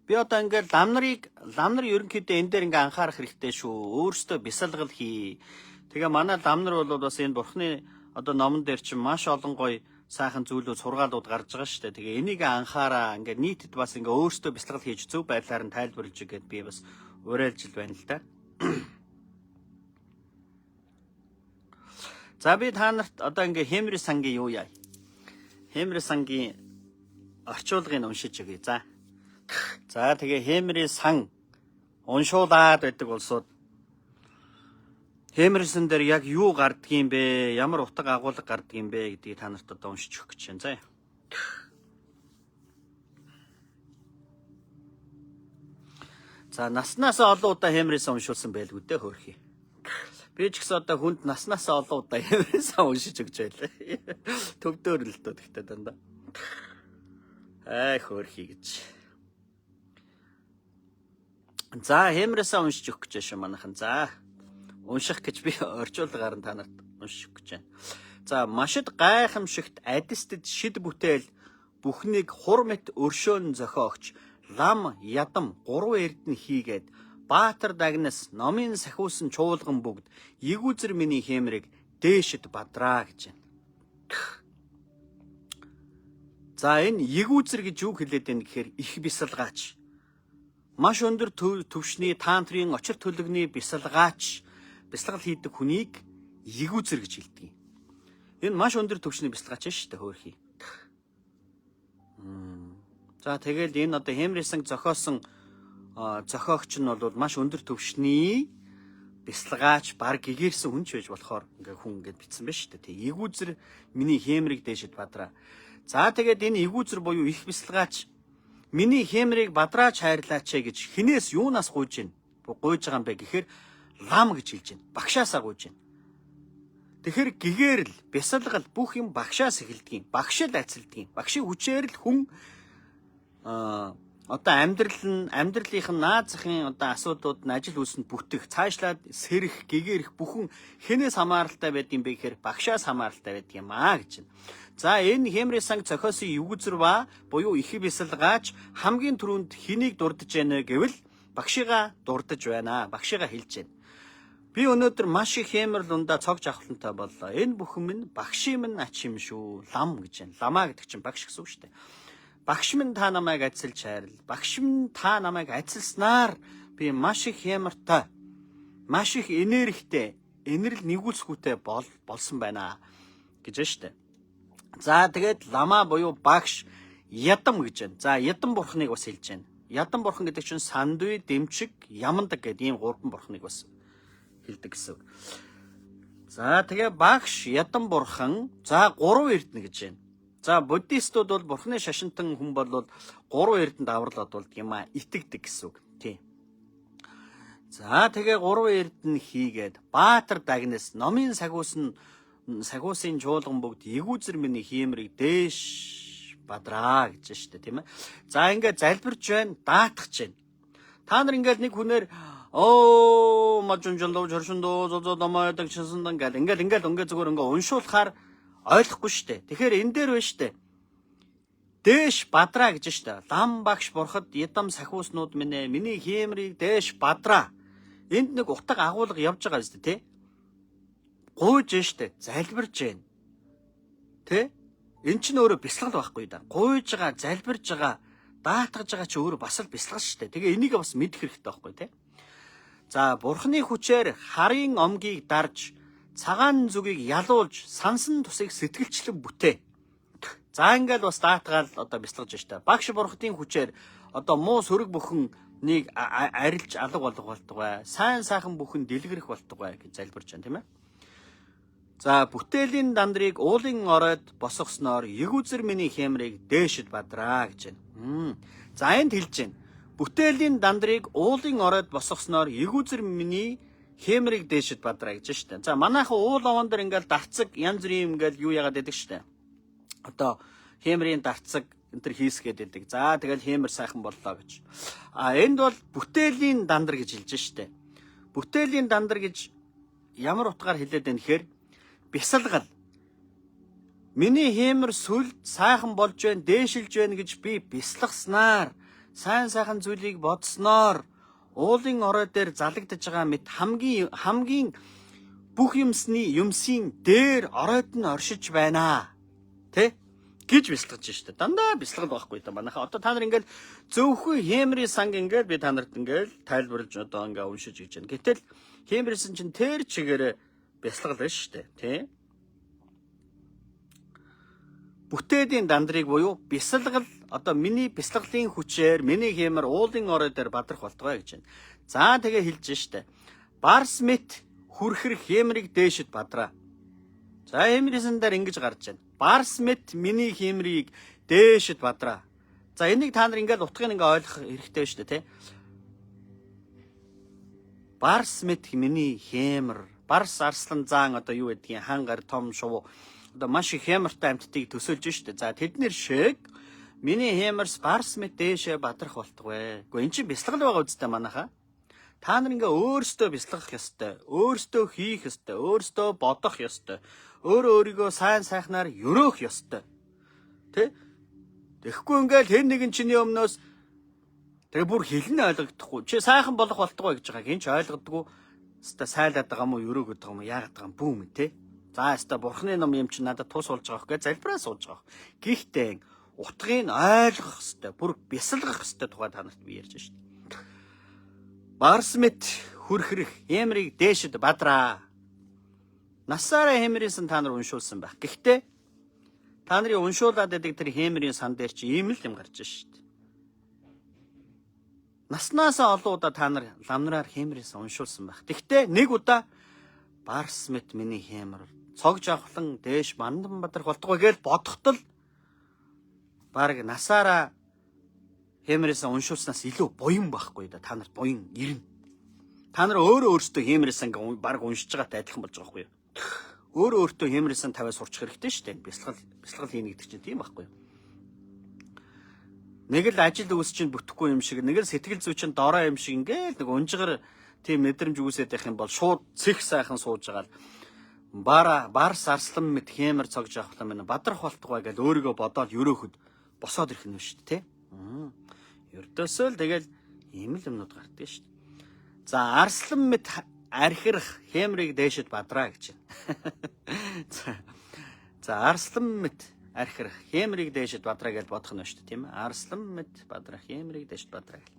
S1: Би одоо ингээд лам нар ерөнхийдөө энэ дээр ингээ анхаарах хэрэгтэй шүү. Өөрсдөө бясалгал хий. Тэгээ манай лам нар бол бас энэ бурхны одоо номон дээр чинь маш олон гоё сайхан зүйлүүд сургаалууд гарч байгаа шүү дээ. Тэгээ энийг анхаараа ингээд нийтэд бас ингээ өөрсдөө бяцлал хийж зөв байдлаар нь тайлбарлаж игээд би бас уриалж байна л да. За би та нарт одоо ингээ Хемри сангийн юу яа? Хемри сангийн орчуулгыг уншиж өгье. За тэгээ Хемри сан уншуулаад байдаг болсууд Хемрисэн дээр яг юу гардгийм бэ? Ямар утга агуулга гардгийм бэ гэдгийг та нарт одоо уншиж өгөх гэж байна. За наснаас олон удаа Хемрисэн уншуулсан байлгүй дээ хөөрхий. Би ч гэсэн одоо хүнд наснаас олон удаа Хемрисэн уншиж өгч байлаа. Төвдөр л дөө тэгтээ дандаа. Хөөрхий гэж. За Хемрисэн уншиж өгөх гэж шүү манайхан. За унших гэж би орчуулгаар нь та нарт унших гэж байна. За машид гайхамшигт адистд шид бүтээл бүхнийг хур мэт өршөөн зохиогч лам ядам 3 эрдэнэ хийгээд Баатар дагнас номын сахиусан чуулган бүгд Егүзэр миний Хемрийг дээшид бадраа гэж байна. За энэ Егүзэр гэж юу хэлээд байна гэхээр их бясалгаач. Маш өндөр төвшний таантрын очир төлөвний бясалгаач бясалгал хийдэг хүнийг Егүзэр гэж хэлдэг. Энэ маш өндөр төвшний бясалгаач шүү дээ хөөрхий. За тэгэл энэ одоо Хемрисэн зохиосон зохиогч нь бол маш өндөр төвшний бясалгаач баг гэгэрсэн хүн ч байж болохоор ингээ хүн ингээд бичсэн байна шүү дээ. Егүзэр миний Хемрийг дээшид бадраа. За тэгээд энэ Егүзэр буюу их бясалгаач миний Хемрийг бадрааж хайрлаач гэж хинээс юунаас гуйж байгаа юм бэ гэхээр лам гэж хэлж байна. Багшаасаа гуйж байна. Тэгэхээр гэгэрл бясалгал бүх юм багшаас эхэлдэг юм. Багш л ацилдаг юм. Багшийн хүчээр л хүн одоо амьдралынх нь наад захын одоо асуудлууд нь ажил үйлсэнд бүтэх, цаашлаад сэрэх, гэгэрх бүхэн хэнээс хамааралтай байд юм бэ гэхээр багшаас хамааралтай байд юм гэж байна. За энэ Хемри санг зохиосон Егүзэр ба буюу их бясалгаач хамгийн түрүүнд хэнийг дурдж байна гэвэл багшигаа дурдж байна. Багшигаа хэлж байна. Би өнөөдөр маш их Хемрл ундаа цогж авахлантай боллоо. Энэ бүхэн минь багшийн минь ач юм шүү. Лам гэж байна. Ламаа гэдэг чинь багш гэсэн үг шүү дээ. Багш минь та намайг ажилж хайрл. Багш минь та намайг ажилснаар би маш их Хемртай, маш их энергитэй, энерл нэгүүлсгүүтэй болсон байна гэж байна шүү дээ. За тэгээд ламаа буюу багш ядам гэж байна. За ядам бурхныг бас хэлж байна. Ядам бурхан гэдэг чинь сандуй, дэмчиг, ямандаг гэдэг ийм 3 бурхныг бас хэлдэг гэсэн үг. За тэгээ багш ядам бурхан за 3 эрдэнэ гэж байна. За буддистууд бол бурхны шашинтан хүн бол 3 эрдэнд аврал одуулдаг юм а, итгэдэг гэсэн үг. Тий. За тэгээ 3 эрдэнэ хийгээд Баатар дагнас номын сахиусын чуулган бүгд Егүзэр миний Хемрийг дээш бадраа гэж штэ тийм ээ. За ингээд залбирч байна, даатгach байна. Та нар ингээд нэг хүнээр мажунжолдоо жоршондоо зозоо домаадаг чинсэндан гэл ингээд зүгээр ингээд уншуулахаар ойлгохгүй штэ. Тэгэхээр энэ дээр байна штэ. Дээш бадраа гэж штэ. Лам багш бурхад ядам сахиуснууд минь ээ, миний Хемрийг дээш бадраа. Энд нэг утга агуулга явж байгаа штэ тий. Гуйж штэ, залбирж байна. Тэ? Эн чинь өөрөө бясалгал байхгүй да. Гуйж байгаа, залбирж байгаа, даатгаж байгаа чи өөрөө бас л бясалгал штэ. Тэгээ энийг бас мэдэх хэрэгтэй байхгүй тий. За бурхны хүчээр харын омгийг дарж цагаан зүгийг ялуулж сансан тусыг сэтгэлчлэн бүтээ. За ингээл бас даатгаал одоо бясалгаж штэ. Багш бурхтын хүчээр одоо муу сөрөг бүхнийг арилж алга болгох болтугай. Сайн сайхан бүхэн дэлгэрэх болтугай гэж залбирч байна тийм ээ. За бүтээлийн дандрыг уулын оройд босгосноор Егүзэр миний Хемрийг дээшид бадраа гэж байна. За энд хэлж байна. Бүтээлийн дандрыг уулын оройд босгосноор Егүзэр миний Хемрийг дээшид бадраа гэж штэ. За манайхан уул овон дээр ингээл дарцаг янз бүрийн ингээл юу яагаад байдаг штэ. Одоо Хемрийн дарцаг энэ төр хийсгээд байдаг. За тэгэл Хемр сайхан боллоо гэж. Энд бол бүтээлийн дандар гэж хэлж штэ. Бүтээлийн дандар гэж ямар утгаар хэлээд байна гэхээр бясалгал. Миний Хемр сүлд сайхан болж байна, дээшилж байна гэж би бясалгаснаар сайн сайхан зүйлийг бодсноор уулын орой дээр залагдаж байгаа мэт хамгийн бүх юмсын дээр оройд нь оршиж байна. Тэ? Гэж бясалгаж штэ. Дандаа бясалгал байхгүй та манайхаа. Одоо та нар ингээл зөвхөн Хемрийн санг ингээл би та нарт ингээл тайлбарлаж одоо ингээ уншиж гэж байна. Гэтэл Хемрийн чинь тэр чигээр бясалгал байна штэ. Тэ? Бүтээдийн дандрыг буюу бясалгал одоо миний бясалгалын хүчээр миний Хемр уулын орой дээр бадрах болтгой гэж байна. За тэгээ хэлж штэ. Барс мэт хүрхэр Хемрийг дээшэд бадраа. За Хемрийн дээр ингэж гарч байна. Барс мэт миний Хемрийг дээшэд бадраа. За энийг та нар ингээд утгыг ингээ ойлгох хэрэгтэй шүү дээ, тэ. Барс мэт миний Хемр, барс арслан заан одоо юу гэдгийг хангар том шувуу одоо маш их Хемртай амьтдыг төсөөлж шүү дээ. За тэднэр шиг миний Хемрс барс мэт дээшээ бадрах болтугай. Гэхдээ эн чинь бясалгал байгаа үстэй манайхаа. Та нар ингээ өөрсдөө бясалгах ёстой, өөрсдөө хийх ёстой, өөрсдөө бодох ёстой, өөрийгөө сайн сайхнаар өрөөх ёстой. Тэ? Тэгэхгүй ингээл хэн нэгэн чиний өмнөөс тэгээ бүр хэлнэ ойлгохдохгүй. Чи сайхан болох болтугай гэж байгааг энэ ч ойлгодгүй. Хаста сайлаад байгаа мó өрөөгд байгаа мó яагаад байгаа юм бүүм тэ? За хаста бурхны ном юм чи надад тус болж байгаа хөө залбираа сууж байгаа. Гэхдээ утгыг ойлгох ёстой, бүр бясалгах ёстой тухай та нарт би ярьж шээ. Барс мэт хүрхрэх Хемрийг дээшэд бадраа. Насаараа Хемрийн та нар уншуулсан байх. Гэхдээ та нарын уншуулад байдаг тэр Хемрийн сан дээр чи ийм л юм гарч шít. Наснаасаа олон удаа та нар ламнараар Хемрийн сан уншуулсан байх. Гэхдээ нэг удаа барс мэт миний Хемр цог жавхлан дээш мандан бадрах болтгой гэж бодохтол баг насаараа Хемрийн сан уншуулснаас илүү буян байхгүй да та нарт буян ирнэ. Та нар өөрөөсөө Хемрийн сан баг уншиж байгаатай адилхан болж байгаа байхгүй юу? Өөрөөсөө Хемрийн сан тавиа сурчих хэрэгтэй шүү дээ. Бясалгал хийнэ гэдэг чинь тийм байхгүй юу? Нэг л ажил үүс чинь бүтэхгүй юм шиг, нэг л сэтгэл зүй чинь дорой юм шиг ингээл нэг унжгаар тийм мэдрэмж үүсээд байх юм бол шууд цэх сайхан сууж байгаа л барс арслан мэт Хемр цогж авахлаа мэн бадрах болтугай гэж өөрийгөө бодоод өрөөхөд босоод ирэх нь шүү дээ, тэ? Ердөөсөө л тэгэл ийм л юмнууд гардаг шүү дээ. За арслан мэт архирах Хемрийг дээшэд бадраа гэж байна. За арслан мэт архирах Хемрийг дээшэд бадраа гэж бодох нь шүү дээ, тийм ээ? Арслан мэт бадрах Хемрийг дээшэд бадраа гэх.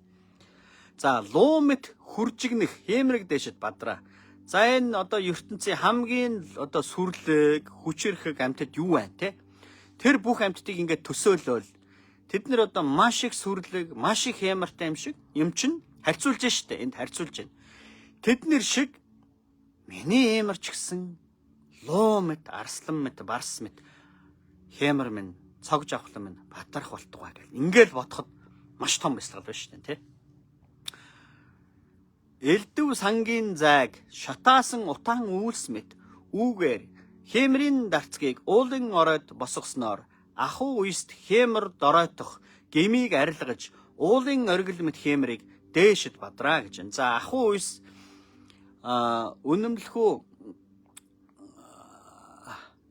S1: За луу мэт хүржигнэх Хемрийг дээшэд бадраа. За энэ одоо ертөнцийн хамгийн одоо сүрлэг, хүчрэх амьтад юу байна, те? Тэр бүх амьтдыг ингээд төсөөлөөл тэд нар одоо маш их сүрлэг, маш их Хемртай юм чинь харьцуулж штэ. Энд харьцуулж байна. Тэднэр шиг миний Хемр ч гэсэн луу мэт, арслан мэт, барс мэт Хемр минь цог жавхлан минь батарх болтугай гэл. Ингээл бодоход маш том бясалгал байна штэ, тэ? Элдв сангийн зайг шатаасан утаан үйлс мэт үүгээр Хемрийн дарцгийг уулын оройд босгосноор ахуу уйст Хемр доройтох гмийг арилгаж уулын оргил мэт Хемрийг дээшэд бадраа гэж байна. За ахуу уйс үнэмлэхүү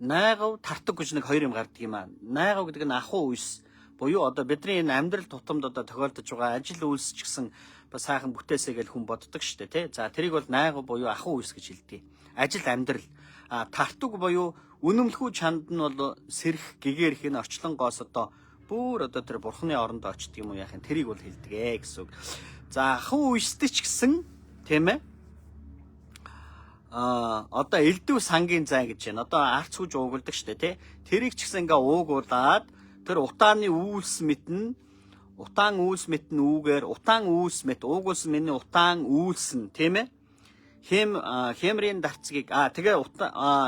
S1: найгав тартаг гэж нэг хоёр юм гардаг юм аа. Найгав гэдэг нь ахуу уйс буюу одоо бидний энэ амьдрал тутамд одоо тохиолдож байгаа ажил үйлс ч гэсэн бас сайхан бүтээсэй гэж хүн боддог штэ, тэ. За тэрийг бол найгав буюу ахуу уйс гэж хэлдэг. Ажил амьдрал. Тартаг буюу үнэмлэхүү чанд нь бол сэрх гэгэрх энэ орчлонгоос одоо бүр одоо тэр бурхны оронд очдөг юм уу яахын тэрийг бол хэлдэг гэсэн үг. За ахуу уйстэй ч гэсэн тийм ээ. Одоо элдв сангийн зай гэж байна. Одоо арц хүж уугладаг штэ, тий. Тэрийг ч гэсэн ингээ уугуулад тэр утааны үйлс мэтэн утаан үйлс мэтэн үүгээр утаан үйлс мэт уугуулсан миний утаан үйлс нь тийм ээ. Хемрийн дарцгийг тэгээ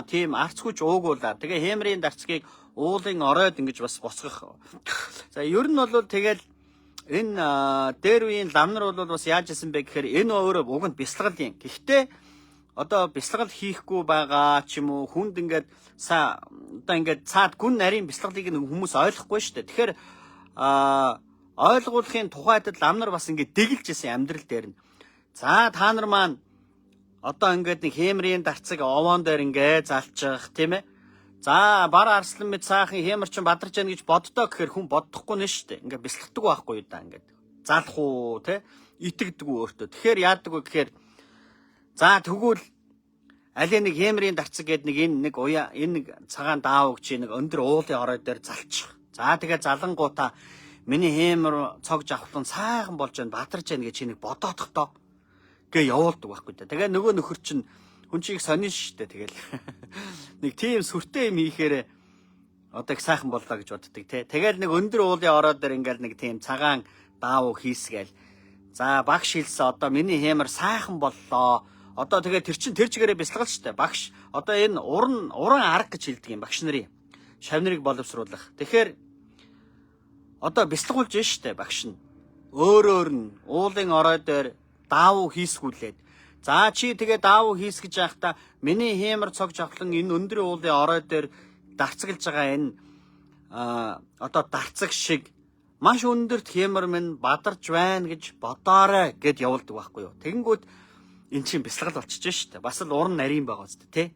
S1: тийм арц хүж уугуулаад тэгээ Хемрийн дарцгийг уулын оройд ингэж бас босгох. За ер нь бол тэгэл энэ дээр үеийн ламнар бол бас яаж исэн бэ гэхээр энэ өөрөө уг нь бясалгал юм. Гэхдээ одоо бясалгал хийхгүй байгаа ч юм уу хүнд ингээд одоо ингээд цаад гүн нарийн бясалгалыг нэг хүмүүс ойлгохгүй шүү дээ. Тэгэхээр ойлгуулахын тухайд ламнар бас ингээд дэглэж исэн амьдрал дээр нь. За та нар маань одоо ингээд нэг Хемрийн дарцыг овоон дээр ингээд залчих тийм ээ. За бар арслан мэд цаахан Хемр ч бадарч яана гэж боддоо гэхээр хүн боддохгүй нэ шүү дээ. Ингээд бясалгадаг байхгүй юу да ингээд. Залах уу те итгэдэг үү өөртөө. Тэгэхээр яадаг вэ гэхээр за тэгвэл Аль нэг хэмрийн дарцаг гээд нэг энэ нэг цагаан даавг чи нэг өндөр уулын орой дээр залчих. За тэгээ залангуудаа миний хэмэр цог жавхлан сайхан болж байна, бадарч байна гэж чи нэг бодоодохдоо гээ явуулдаг байхгүй да. Тэгээ нөгөө нөхөр чинь хүн чиг сонин штэ тэгэл. Нэг тийм сүртэй юм хийхээр одоо их сайхан боллоо гэж боддог тий. Тэгэл нэг өндөр уулын орой дээр ингээл нэг тийм цагаан даавг хийсгээл. За багш хэлсэн одоо миний хэмэр сайхан боллоо. Одоо тэгээ тэр чигээрээ бясалгал штэ. Багш одоо энэ уран арга гэж хэлдэг юм багш нарын. Шавнырыг боловсруулах. Тэгэхээр одоо бясалгуулж штэ багш нь. Өөрөөр нь уулын орой дээр даавуу хийсгүүлээд. За чи тэгээ даавуу хийсгэж байхдаа миний хэмэр цог жавхлан энэ өндөр уулын орой дээр дарцгалж байгаа энэ одоо дарцаг шиг маш өндөрт хэмэр минь бадарч байна гэж бодоорой гэд явуулдаг байхгүй юу. Тэгэнгүүт эн чинь бясалгал болчихж штэ. Бас л уран нарийн байгаа үст тэ.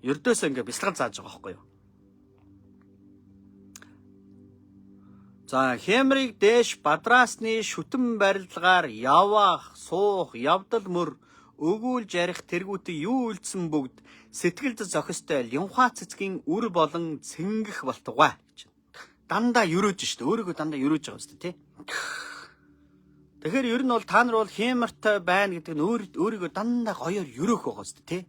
S1: Ердөөсөө ингээ бясалгал зааж байгаа байхгүй юу. За хэмрийг дээш бадраасны шүтэн барилгаар явах, суух, явдал мөр өгүүлж ярих тэргүүтээ юу үйлдсэн бүгд сэтгэлд зохистой линхуа цэцгийн үр болон цэнгэх болтугай гэж. Дандаа юрөөж штэ. Өөрийгөө дандаа юрөөж байгаа үст тэ. Тэгэхээр ер нь бол та нар бол хэмэртэй байна гэдэг нь өөрийгөө дандаа гоёор юрөөх байгаа үст тэ.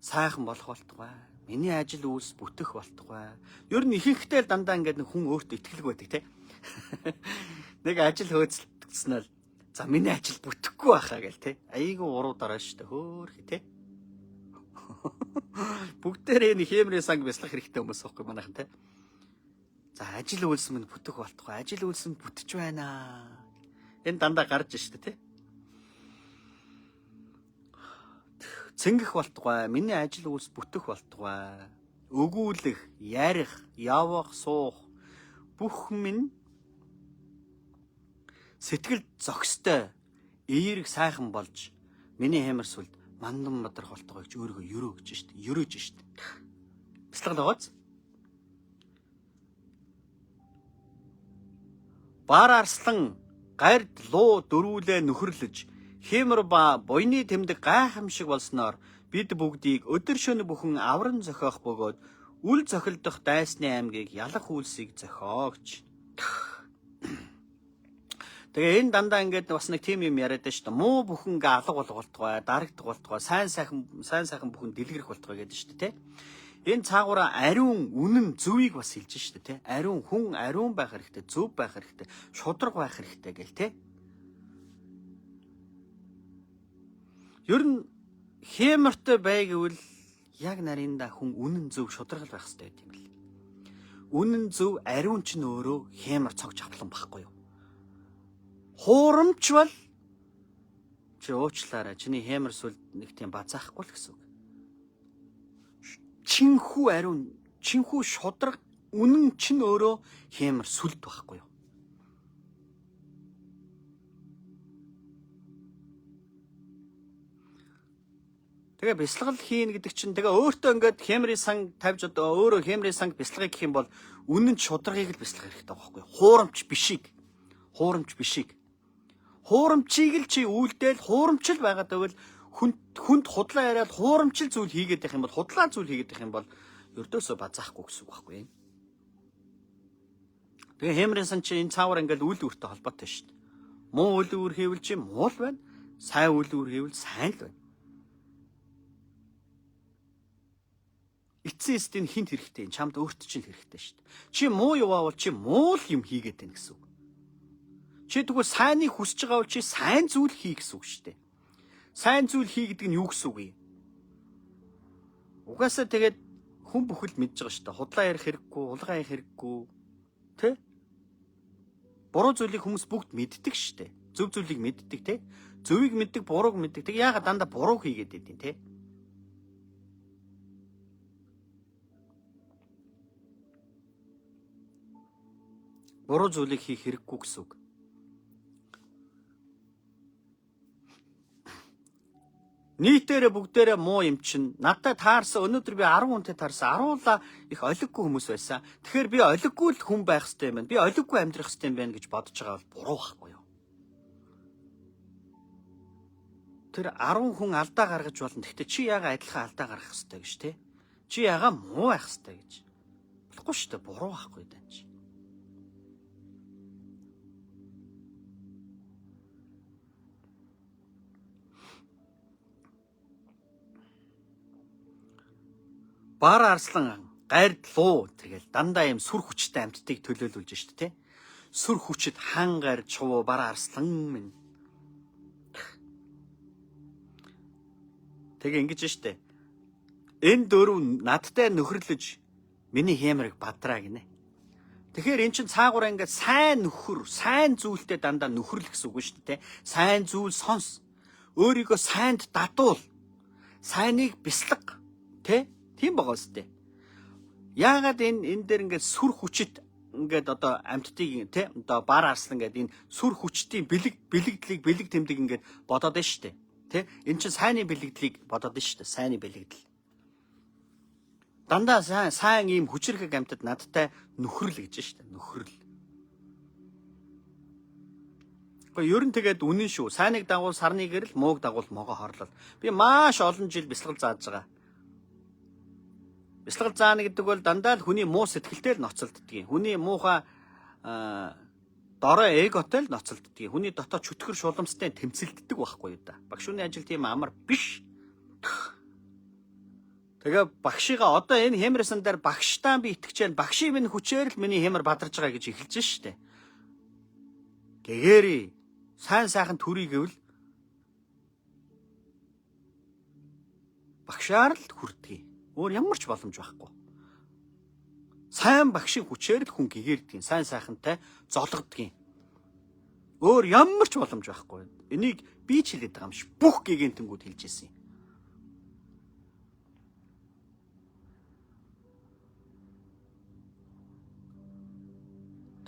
S1: Сайхан болох болтугай. Миний ажил үйлс бүтэх болтугай. Ер нь ихэнхдээ л дандаа ингээд нэг хүн өөртөө итгэлгүй байдаг те. Нэг ажил хөөцөлдсөн л за миний ажил бүтэхгүй байхаа гэл те. Айгүй уруу дараа штэ хөөхи те. Бүгдээрээ энэ хэмрийн санг бяцлах хэрэгтэй хүмүүс байхгүй манайхан те. За ажил үйлс минь бүтэх болтугай. Ажил үйлс минь бүтэж байна. Энэ дандаа гарч штэ те. Цэнгэх болтугай, миний ажил үйлс бүтэх болтугай, өгүүлэх, ярих, явах, суух бүх минь сэтгэл зохистой, эерэг сайхан болж миний хэмэр сүлд мандан мадрах болтугай гэж өөрийгөө юрөөж штэ, юрөөж штэ. Бяцлал байгааз. Бар арслан гард луу дөрүүлээ нөхөрлөж хэмэр ба буйны тэмдэг гайхамшиг болсноор бид бүгдийг өдөр шөнө бүхэн авран зохиох бөгөөд үл зохилдох дайсны аймгийг ялах үйлсийг зохиогч. Тэгээ энэ дандаа ингээд бас нэг тим юм яриад шүү дээ. Муу бүхэнгээ алга болтугай, дарагдах болтугай, сайн сайхан бүхэн дэлгэрэх болтугай гэдэг шүү дээ, тэ. Энэ цаагаараа ариун үнэн зөвийг бас хэлж шүү дээ, тэ. Ариун хүн ариун байх хэрэгтэй, зөв байх хэрэгтэй, шудраг байх хэрэгтэй гэл, тэ. Ер нь хэмэртэй бай гэвэл яг нарийнда хүн үнэн зөв шударгал байх хэрэгтэй гэдэг юм л. Үнэн зөв ариун ч нөөрөө хэмэр цог жавхлан байхгүй юу. Хуурамч бол чи уучлаарай чиний хэмэр сүлд нэг тийм базаахгүй л гэсэн үг. Чинхүү ариун, чинхүү шудраг үнэн ч нөөрөө хэмэр сүлд байхгүй юу. Тэгээ бяцлагал хийн гэдэг чинь тэгээ өөртөө ингээд хэмрийн санг тавьж одоо өөрөө хэмрийн санг бяцлагыг гэх юм бол үнэн шударгыг л бяцлах хэрэгтэй байхгүй юу. Хуурамч бишиг. Хуурамчийг л чи үйлдээл хуурамчл байгаад байвал хүнд худлаа яриад хуурамчл зүйл хийгээд байх юм бол худлаа зүйл хийгээд байх юм бол ердөөсөө базаахгүй гэсэн үг байхгүй юу. Тэгээ хэмрийн сан чи энэ цаавар ингээд үйл үүртэй холбоотой шүү дээ. Муу үйл үүр хийвэл чи муу л байна. Сайн үйл үүр хийвэл сайн л байна. Эцсийн эстийн хинт хэрэгтэй, чамд өөрт чинь хэрэгтэй шүү дээ. Чи муу яваавал чи муу л юм хийгээд байна гэсэн үг. Чи тэгвэл сайныг хүсэж байгаа бол чи сайн зүйл хий гэсэн үг шүү дээ. Сайн зүйл хий гэдэг нь юу гэсэн үг юм? Угаасаа тэгээд хүн бүхэл мэдж байгаа шүү дээ. Худлаа ярих хэрэггүй, улгаа ярих хэрэггүй. Тэ? Буруу зүйлийг хүмүүс бүгд мэддэг шүү дээ. Зөв зүйлийг мэддэг, тэ? Зөвийг мэддэг, бурууг мэддэг. Тэг яагаад дандаа буруу хийгээд байдیں, тэ? Буруу зүйлийг хийх хэрэггүй гэсэн үг. Нийтээрээ бүгдээрээ муу юм чинь надад таарсан өнөөдөр би 10 хүнтэй таарсан 10-уулаа их олиггүй хүмүүс байсан. Тэгэхээр би олиггүй л хүн байх хэрэгтэй юм байна. Би олиггүй амьдрах хэрэгтэй юм байна гэж бодож байгаа бол буруу байхгүй юу? тэр 10 хүн алдаа гаргаж болно. Гэхдээ чи яага адилхан алдаа гаргах хэрэгтэй гэж те. Чи яага муу байх хэрэгтэй гэж. Болохгүй шүү дээ. Буруу байхгүй даа чи. Бар арслан гайрлуу тэгэл дандаа юм сүр хүчтэй амьтдыг төлөөлүүлж штэ те. Сүр хүчит хан гайр чуу бар арслан минь. Тэгээ ингэж штэ. Энэ дөрөв надтай нөхөрлөж миний хэмрэг бадраа гинэ. Тэгэхээр эн чин цаагаараа ингээд сайн нөхөр, сайн зүйлтэй дандаа нөхөрлөх гэсэн үг шүү дээ. Сайн зүйл сонс. Өөрийгөө сайнд дадуул. Сайныг бяцлаг. Тэ? Тийм байгаа үстэй. Яагаад энэ дээр ингээд сүр хүчит ингээд одоо амьтдыг тэ одоо бар арслан ингээд энэ сүр хүчтийн бэлэг тэмдэг ингээд бодоод байна шүү дээ. Тэ? Эн чин сайнны бэлэгдлийг бодоод байна шүү дээ. Сайнны бэлэгдэл. Дандаа сайн ийм хүчрэг амьтад надтай нөхрөл гэж штэ нөхрөл. Гэхдээ ер нь тэгээд үнэн шүү. Сайныг дагуул сарны гэрэл, мууг дагуул могоо хорлол. Би маш олон жил бясалгал зааж байгаа. Бясалгал заана гэдэг бол дандаа л хүний муу сэтгэлтэй л ноцолддгийг. Хүний муухай дорой эготой л ноцолддгийг. Хүний дотоод чөтгөр шуламжтай тэмцэлддэг байхгүй юу да. Багшууны ажил тийм амар биш. Тэгээ багшигаа одоо энэ хэмэрсэн дээр багштаа би итгэж байна. Багшийн минь хүчээр л миний хэмэр бадарж байгаа гэж эхэлж штэ. Гэгээрий сайн сайхан төрий гэвэл багшаар л хүрдгийг. Өөр ямар ч боломж байхгүй. Сайн багшийн хүчээр л хүн гэгэрдгийг, сайн сайхантай зологдгийг. Өөр ямар ч боломж байхгүй. Энийг би ч хэлээд байгаа юм шиг бүх гэгэнтэнгүүд хэлж ирсэн юм.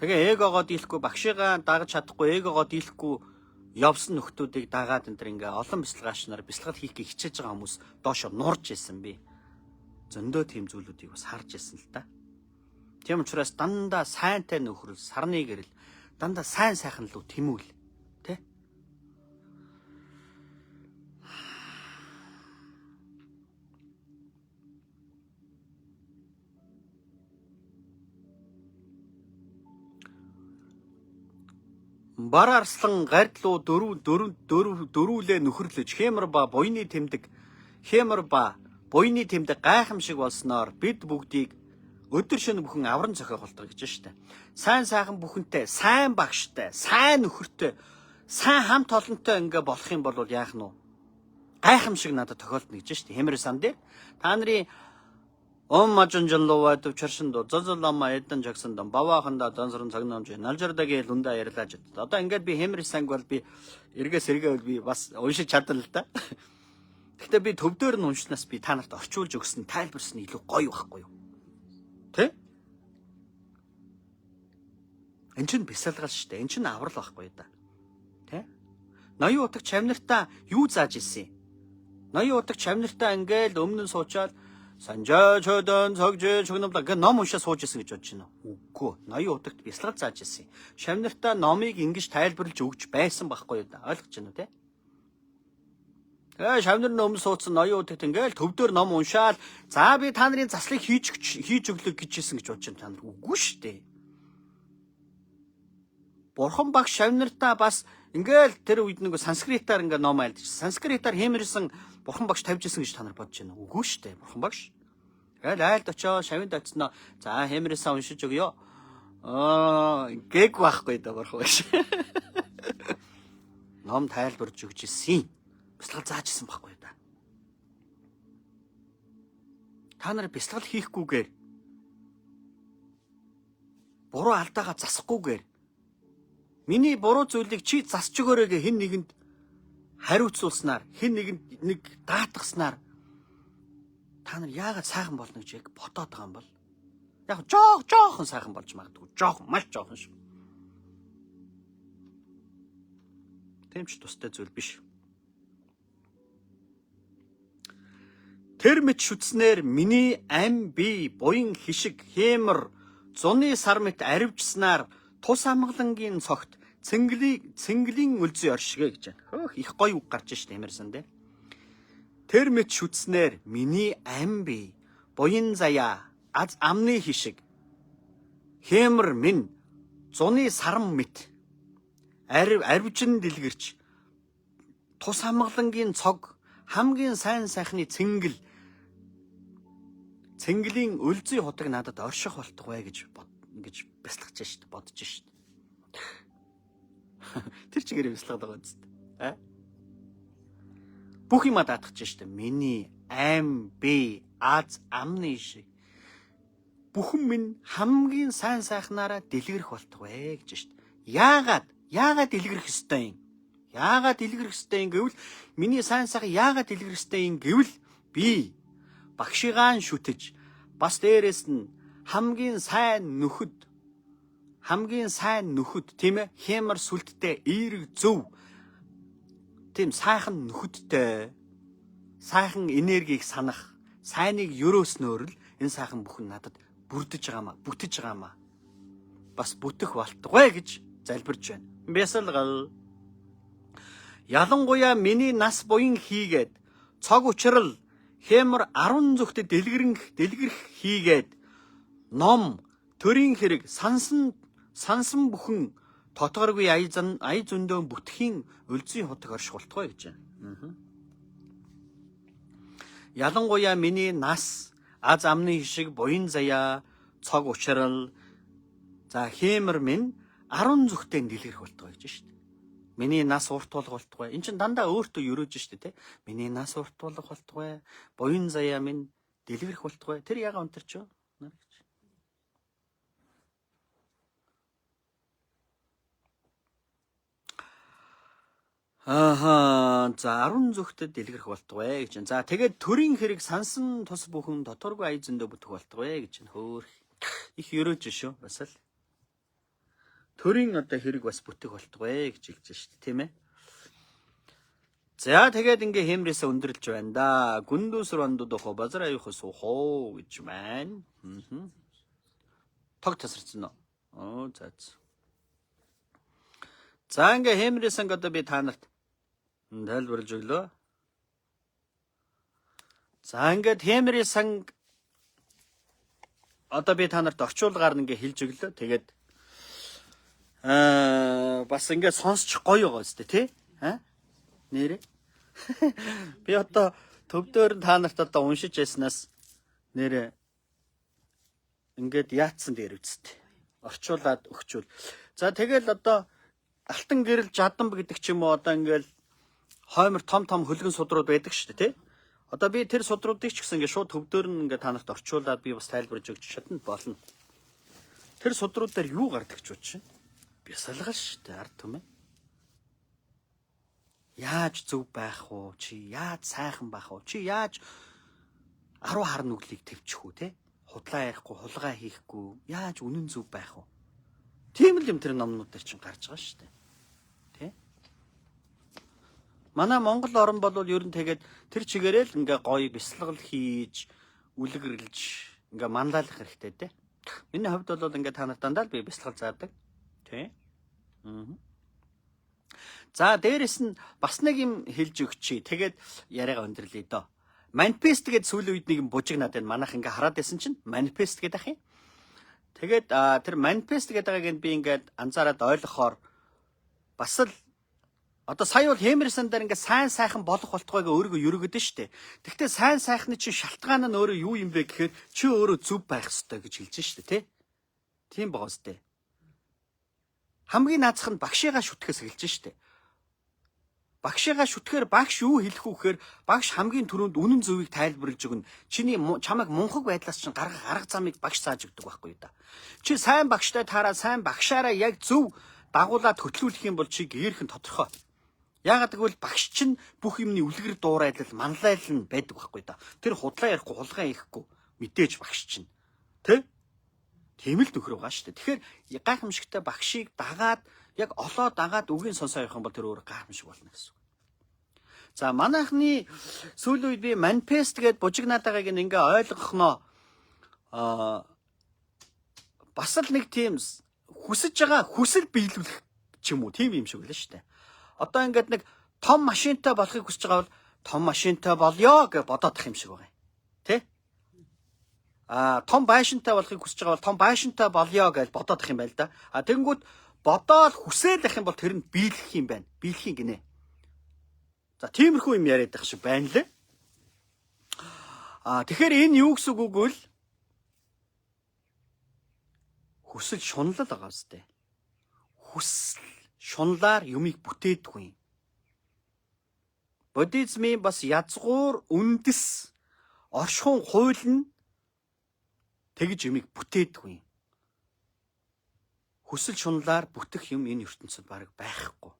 S1: Тэгээ эгогоо дийлэхгүй багшигаа дагаж чадахгүй эгогоо дийлэхгүй явсан нөхдүүдийг дагаад энэ төр ингээ олон бяцлагаач нар бяцлал хийх гэж хичээж байгаа хүмүүс доошо нурж исэн би. Зөндөө тийм зүйлүүдийг бас харж исэн л та. Тийм учраас дандаа сайнтай нөхрөл, сарны гэрэл, дандаа сайн сайхан лу тэмүүл, тэ? Бар арслан гардлуу дөрвөлээ нөхөрлөж хэмэр ба буйны тэмдэг гайхамшиг болсноор бид бүгдийг өдөр шөнө бүхэн авран зохиох болдог гэж штэ. Сайн сайхан бүхэнтэй, сайн багштай, сайн нөхөртэй, сайн хамт олонтой ингээ болох юм бол яах нь вэ? Гайхамшиг надад тохиолдно гэж штэ. Хэмэр сан дээр та нарын 엄마전전로와 둡철신도 저절로마 했던 적선도 바와한다 던스런 작nom주 날저다게 룬다 예를라졌다. 어떤 ингээд би хэмэрсэн бол би эргээс эргээ би бас уншиж чадлаа. Гэхдээ би төвдөр нь уншснаас би та нарт орчуулж өгсөн тайлбарсан илүү гоё байхгүй юу? Тэ? Энд чинь бясалгал шүү дээ. Энд чинь аврал байхгүй да. Тэ? Ноён утагч амьнартаа юу зааж ирсэн? Ноён утагч амьнартаа ингээд өмнө нь суучаад 산자 저던 석재 저놈다 그 너무 셔 소지스 гэж үгүй. Ноён утагт бясалгал зааж ирсэн. Шавнартаа номыг ингэж тайлбарлаж өгч байсан байхгүй юу да. Ойлгож байна уу те? Тэгээ шавнар ном суудсан ноён утагт ингээл төвдөр ном уншаал за би та нарын заслыг хийж өглөө гэжсэн гэж бодож байна та нар. Үгүй шүү дээ. Бурхан багш шавнартаа бас ингээл тэр үед нэг санскритаар ингээ ном айлдаж санскритаар хэмэрсэн бурхан багш тавьж исэн гэж та нар бодож байна. Үгүй шүү дээ. Бурхан багш. Тэгэл айлд очоо шавинд очсноо за хэмэрээсээ уншиж өгье. Гэг байхгүй да бурхан багш. Ном тайлбарж өгч ирсэн. Бясалгал зааж исэн байхгүй да. Та нар бясалгал хийхгүйгээр буруу алдаага засахгүйгээр миний буруу зүйлийг чи засч өгөөрэй хэн нэгэнд хариуцуулснаар хэн нэгэнд нэг даатгаснаар та нар яагаад сайхан болно гэж яг бодоод байгаа юм бол яг жоохон сайхан болж магадгүй маш жоохон шүү. Тэмч тустай зүйл биш. Тэр мэт шүтснээр миний ам би буян хишиг хэмэр зуны сар мэт аривчснаар тус амгалангийн цогт цэнгэлийн үлзий оршигэ гэж байна. Хөөх их гоё үг гарч шít ямарсан дээ. Тэр мэт шүтснээр миний ам би буян заяа аз амны хишиг хэмэр минь зуны сарам мэт арвжин дэлгэрч тус хамгаалангийн цог хамгийн сайн сайхны цэнгэлийн үлзий худаг надад орших болтугай гэж бясалгаж шít бодож шít. Тэр чигээр бясалгаад байгаа зү. Бүх юм даатгаж шít. Миний ам би аз амны шиг бүхэн минь хамгийн сайн сайхнаараа дэлгэрэх болтугай гэж шít. Яагаад дэлгэрэх ёстой юм? Яагаад дэлгэрэх ёстой юм гэвэл миний сайн сайхан яагаад дэлгэрэх ёстой юм гэвэл би багшигаан шүтэж бас дээрэс нь хамгийн сайн нөхөд тийм ээ хэмэр сүлттэй эерэг зөв тийм сайхан нөхөдтэй сайхан энергийг санах сайныг өрөөснөөр л энэ сайхан бүхэн надад бүтэж байгаамаа бас бүтэх болтугай гэж залбирч байна. Бясалгал ялангуяа миний нас буян хийгээд цог учрал хэмэр 10 зүгт дэлгэрэх хийгээд ном төрийн хэрэг сансан бүхэн тотгоргүй ая зөндөө бүтхийн үлзий худаг орших болтугай гэж байна. Ялангуяа миний нас аз амны хишиг буян заяа цог учрал за хэмэр минь 10 зүгтээ дэлгэрэх болтугай гэж шүү дээ. Миний нас урт болох болтугай. Энд чинь дандаа өөртөө өрөөж шүү дээ, тэ. Миний нас урт болох болтугай. Буян заяа минь дэлгэрэх болтугай. Тэр яга унтарч юу? За 10 зүгтээ дэлгэрэх болтугай гэж байна. За тэгээд төрийн хэрэг сансан тус бүхэн доторгүй ая зөндөө бүтэх болтугай гэж байна. Хөөх их өрөөж шүү. Бас л төрийн одоо хэрэг бас бүтэх болтугай гэж хэлж шүү дээ, тийм ээ. За тэгээд ингээ хэмрээсээ өндөрлж байна да. Гүндүсэр ондодохо базар аюух сухоо гэж байна. Тог тасарсан уу? За ингээ хэмрээсэн одоо би та нарт тайлбарлаж өглөө. За ингээд хэмрээсэн одоо би та нарт орчуулгаар ингээ хэлж өглөө. Тэгээд бас ингээд сонсчих гоё байгаа зү тий? Нэрээ. Би одоо төвдөр та нарт одоо уншиж яснаас нэрээ ингээд яатсан дээр үсттэй. Орчуулад өгчүүл. За тэгэл одоо алтан гэрэл жадан гэдэг ч юм уу одоо ингээл хоймор том хөлгөн судрууд байдаг шүү дээ тий. Одоо би тэр судруудыг ч гэсэн ингээд шууд төвдөр нь ингээд та нарт орчуулад би бас тайлбарж өгч чадна болно. Тэр судрууд дээр юу гардаг ч үуч. Бясалгал шүү дээ ард түмэн. Яаж зөв байх уу? Чи яаж сайхан байх уу? Чи яаж 10 хар нүглийг төвчих үү те? Худлаа ярихгүй, хулгай хийхгүй, яаж үнэн зөв байх уу? Тийм л юм тэр номнууд дээр чинь гарч байгаа шүү дээ. Тэ? Манай Монгол орн бол ер нь тэгээд тэр чигээрээ л ингээ гоё бясалгал хийж, үлгэрлж, ингээ манлайлах хэрэгтэй те. Миний хувьд бол ингээ та нарт дандаа л би бясалгал заадаг. Тэ? За дээрэс нь бас нэг юм хэлж өгчий. Тэгээд яриагаа өндөрлөе доо. Манифест гэдэг сүүлийн үед нэг юм бужиг надад манайх ингээ хараад байсан чинь манифест гэдэг ах юм. Тэгээд тэр манифест гэдэг би ингээд анзаараад ойлгохоор бас л одоо сая бол хэмэрсэн дээр ингээд сайн сайхан болох болтгойгоо өөрийгөө өргөдөн штэ. Тэгвэл сайн сайхны чинь шалтгаан нь өөрөө юу юм бэ гэхээр чи өөрөө зөв байх ёстой гэж хэлж штэ тий. Тийм байгаас тээ. Хамгийн наацх нь багшигаа шүтгэхээс эхэлж штэ. Багшигаа шүтгэхээр багш юу хэлэх үү гэхээр багш хамгийн түрүүнд үнэн зөвийг тайлбарлаж өгнө. Чиний чамайг мунхаг байдлаас чинь гаргах арга замыг багш зааж өгдөг байхгүй да. Чи сайн багштай таараа сайн багшаараа яг зөв дагуулад хөтлүүлэх юм бол чи гээрхэн тодорхой. Яагаад гэвэл багш чинь бүх юмны үлгэр дуурайлал манлайл нь байдаг байхгүй да. Тэр худлаа ярихгүй хулгай хийхгүй мэдээж багш чинь. Тэ? Тийм л нөхөр байгаа шүү дээ. Тэгэхээр гайхамшигтай багшийг дагаад яг олоо дагаад үгийн сонсоо явах юм бол тэр өөр гайхамшиг болно гэсэн. За манайхны сүүлийн үед би манифест гэдэг бужиг наадаагааг ингээ ойлгохноо бас л нэг тийм хүсэж байгаа хүсэл биелүүлэх ч юм уу тийм юм шиг л шүү дээ. Одоо ингээд нэг том машинтай болохыг хүсэж байгаа бол том машинтай болёо гэж бодоод ах юм шиг байгаа. Тэ? Том байшинтай болохыг хүсэж байгаа бол том байшинтай болёо гэж бодоод ах юм байл да. Тэгэнгүүт бодоод хүсээд ах юм бол тэр нь биелэх юм байна. Биелэх юм гинэ. За тиймэрхүү юм яриад байх шиг байна лээ. Тэгэхээр энэ юу гэсэн үг вэ? Хүсэл шунлал байгаа зү. Хүсэл шунлаар юмыг бүтээдгүй. Буддизмын бас язгуур үндэс оршихуун хууль нь тэгж юмыг бүтээдгүй. Хүсэл шунлаар бүтэх юм энэ ертөнцид бараг байхгүй.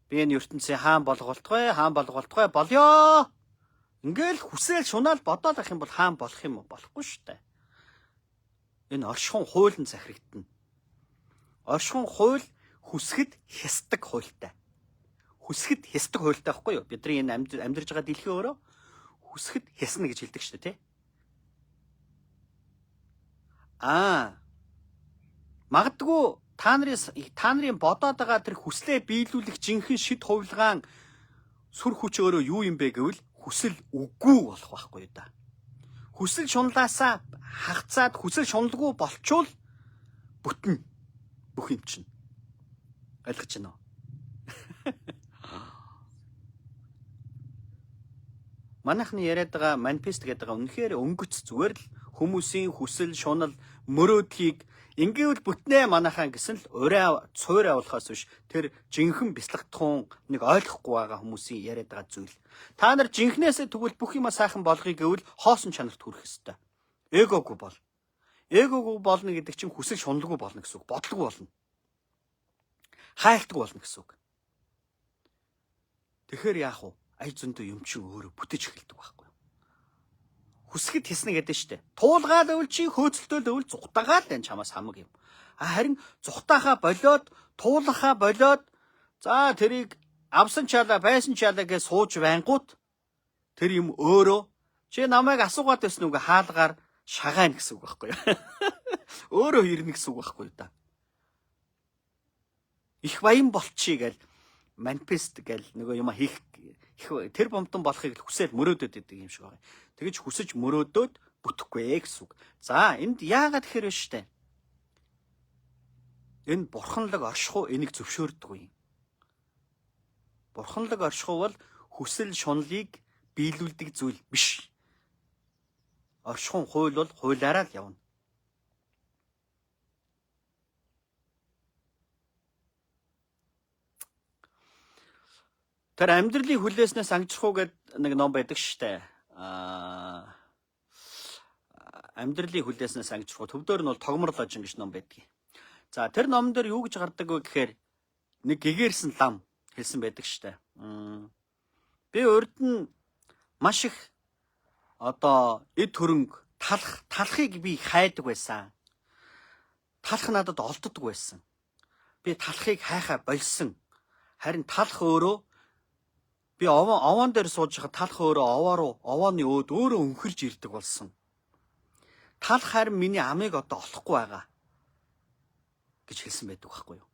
S1: Би энэ ертөнцийн хаан болгоолтгой болёо. Ингээл хүсэл шунаал бодоод ах юм бол хаан болох юм уу? Болохгүй шүү дээ. Энэ оршихуун хууль нь захирагдана. Оршихуун хууль хүсгэд хясдаг хуультай. Хүсгэд хясдаг хуультай байхгүй юу? Бидний энэ амьдарж байгаа дэлхийн өөрөө хүсгэд хясна гэж хэлдэг шүү дээ, тий? Магадгүй та нарын бодоод байгаа тэр хүслээ биелүүлэх жинхэнэ шид хувилгаан сүр хүч өөрөө юу юм бэ гэвэл хүсэл үгүй болох байхгүй юу да. Хүсэл шунлаасаа хагацаад хүсэл шуналгүй болчвол бүтэн бүх юм чинь. Ойлгож байна уу? Манайхны яриад байгаа манифест гэдэг байгаа үнэхээр өнгөц зүгээр л хүмүүсийн хүсэл шунал мөрөөдлийг ингээвэл бүтнээ манайхаа гэсэн л цойр авахаас биш тэр жинхэнэ бяцлагтхуун нэг ойлгохгүй байгаа хүмүүсийн яриад байгаа зүйл. Та нар жинхнээсээ тэгвэл бүх юма сайхан болгоё гэвэл хоосон чанарт хүрэх ёстой. Эгогүй бол. Эгогүй болно гэдэг чинь хүсэл шуналгүй болно гэсэн үг. Бодлого болно. Хайлтдаг болно гэсэн үг. Тэгэхээр яах вэ? Ая зөндөө юм чинь өөрөө бүтэж эхэлдэг байхгүй юу? Хүсгэд хийснэ гэдэг нь штэ. Туулгаад өвл чи хөөцөлтөөл өвл зүхтагаад энэ чамаас хамаг юм. Харин зүхтаахаа болоод туулахаа болоод за тэрийг авсан чалаа байсан чалаа гэж сууж байнгут тэр юм өөрөө чи намайг асуугаад байсан үг хаалгаар шагаана гэсэн үг байхгүй юу? Өөрөө ирнэ гэсэн үг байхгүй юу та? Их баян болчихъя гэл манифест гэл нөгөө юм хийх тэр бомтон болохыг хүсэл мөрөөдөд байдаг юм шиг байна. Тэгэж хүсэж мөрөөдөөд бүтэхгүй гэсэн үг. За энд яагаад тэгэхээр вэ штэ? Энэ бурханлаг оршихуу энийг зөвшөөрдөг юм. Бурханлаг оршихуу бол хүсэл шунлыг биелүүлдэг зүйл биш. Оршихуун хууль бол хуулиараа л явна. Тэр амьдралын хүлээснээс ангижрахуу гэдэг нэг ном байдаг штэ. Амьдралын хүлээснээс ангижрахуу төвдөр нь бол тогмор ложин гэж ном байдаг. За тэр номон дээр юу гэж гардаг вэ гэхээр нэг гэгэрсэн лам хэлсэн байдаг штэ. Би урд нь маш их одоо эд хөрөнгө талахыг би хайдаг байсан. Талах надад олддог байсан. Би талахыг хайхаа болсон. Харин талах өөрөө би овоон дээр сууж байгаа талах өөрөө овооны өөд өөрөө өнхөрж ирдэг болсон. Талах харин миний амийг одоо олохгүй байгаа гэж хэлсэн байдаг байхгүй юу?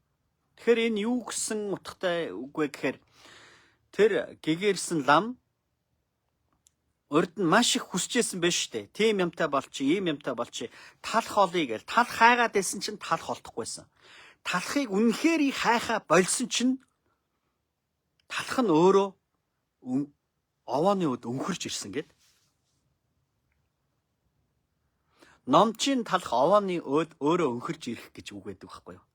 S1: Тэгэхээр энэ юу гэсэн утгатай үг вэ гэхээр тэр гэгэрсэн лам урд нь маш их хүсэжсэн байж штэ. Тийм юмтай болчих, ийм юмтай болчих. Талах олъё гэл талах хайгаад байсан чинь талах олдохгүйсэн. Талахыг үнэхээр хайхаа болсон чинь талах нь өөрөө овооны өд өнхөрж ирсэн гэд. Номчийн талах овооны өд өөрөө өнхөрж ирэх гэж үг байдаг байхгүй юу?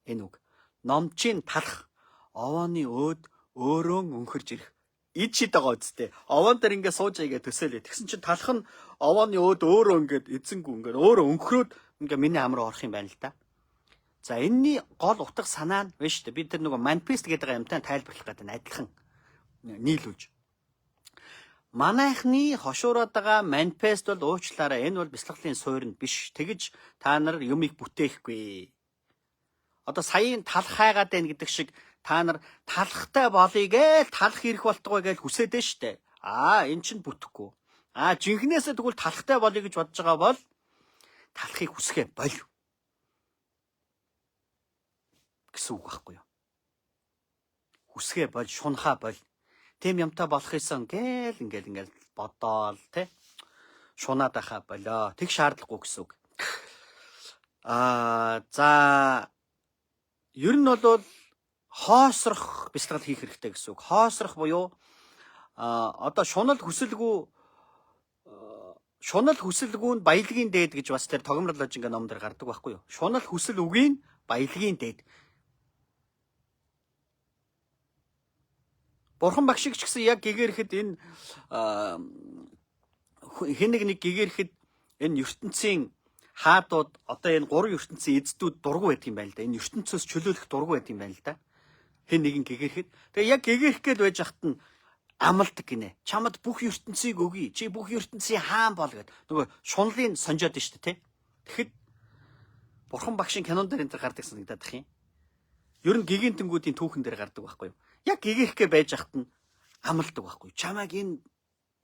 S1: Энэ үг. Номчийн талах овооны өд өөрөө өнхөрж ирэх. Ид шид байгаа үстэй. Овоон дээр ингээд сууж игээ төсөөлөө. Тэгсэн чинь талах нь овооны өд өөрөө ингээд эзэнгүү ингээд өөрөө өнхрөөд ингээд миний ам руу орох юм байна л да. За энэний гол утга санаа нь биш үү? Би тэр нөгөө манифест гэдэг юмтай тайлбарлах гэдэг нь адилхан нийлүүлж. Манайхны хошуураад байгаа манифест бол уучлаарай. Энэ бол бяцлаглалын суурь биш. Тэгэж та нар юмыг бүтээхгүй. Одоо саяын талах хайгаад байна гэдэг шиг та нар талахтай болъё гээл талах ирэх болтгой гээл хүсээд нь штэ. Энэ чинь бүтэхгүй. Жинхнээсээ тэгвэл талахтай болъё гэж бодож байгаа бол талахыг хүсгээ боль. гэсэн үг байхгүй юу? Хүсгээ бол, шунхаа бол. Тэм юмтай болох юмсан ингээл бодоол те. Шунаад байхаа болоо. Тэг шаардлагагүй гэсэн үг. За ер нь бол хоосрох бяцлал хийх хэрэгтэй гэсэн үг. Хоосрох буюу одоо шунал хүсэлгүй нь баялагын дээд гэж бас тэр тогомрол ложингийн ном дээр гардаг байхгүй юу? Шунал хүсэл үгийн баялагын дээд. Бурхан багш ч гэсэн яг гэгээрэхэд энэ хэн нэг гэгээрэхэд энэ ертөнцийн хаадууд одоо энэ гурван ертөнцийн эздүүд дургу байдаг юм байна л да. Энэ ертөнцөөс чөлөөлөх дургу байдаг юм байна л да. Хэн нэгэн гэгээрэхэд. Тэгээ яг гэгээх гээд байж хат нь амлдаг гинэ. Чамд бүх ертөнцийг өгье. Чи бүх ертөнцийн хаан бол гэд. Нөгөө шунлын сонжоод нь шүү дээ, тэ. Тэгэхэд бурхан багшийн кинон дээр энэ гардаг санагдаад их юм. Ер нь гэгийн тэнгүүдийн түүхэн дээр гардаг байхгүй юу? Яг гэгээхгээ байж хат нь амлдаг байхгүй юу? Чамайг энэ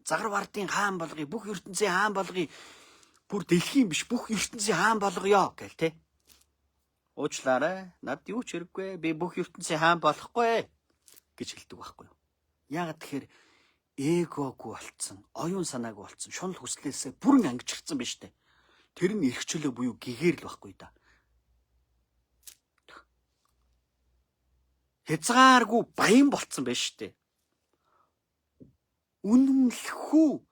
S1: загар бардын хаан болгоё, бүх ертөнцийн хаан болгоё. Бүр дэлхийн биш бүх ертөнцийн хаан болгоё гэл тэ. Уучлаарай. Над юу ч хэрэггүй. Би бүх ертөнцийн хаан болохгүй гэж хэлдэг байхгүй юу? Яагаад тэгэхээр эгогүй болцсон, оюун санаагүй болцсон, шунал хүслээсээ бүрэн ангижирцсан биз дээ. Тэр нь эрхчлөө буюу гэгээр л байхгүй да. Хязгааргүй баян болцсон байж дээ. Үнэмлэхүү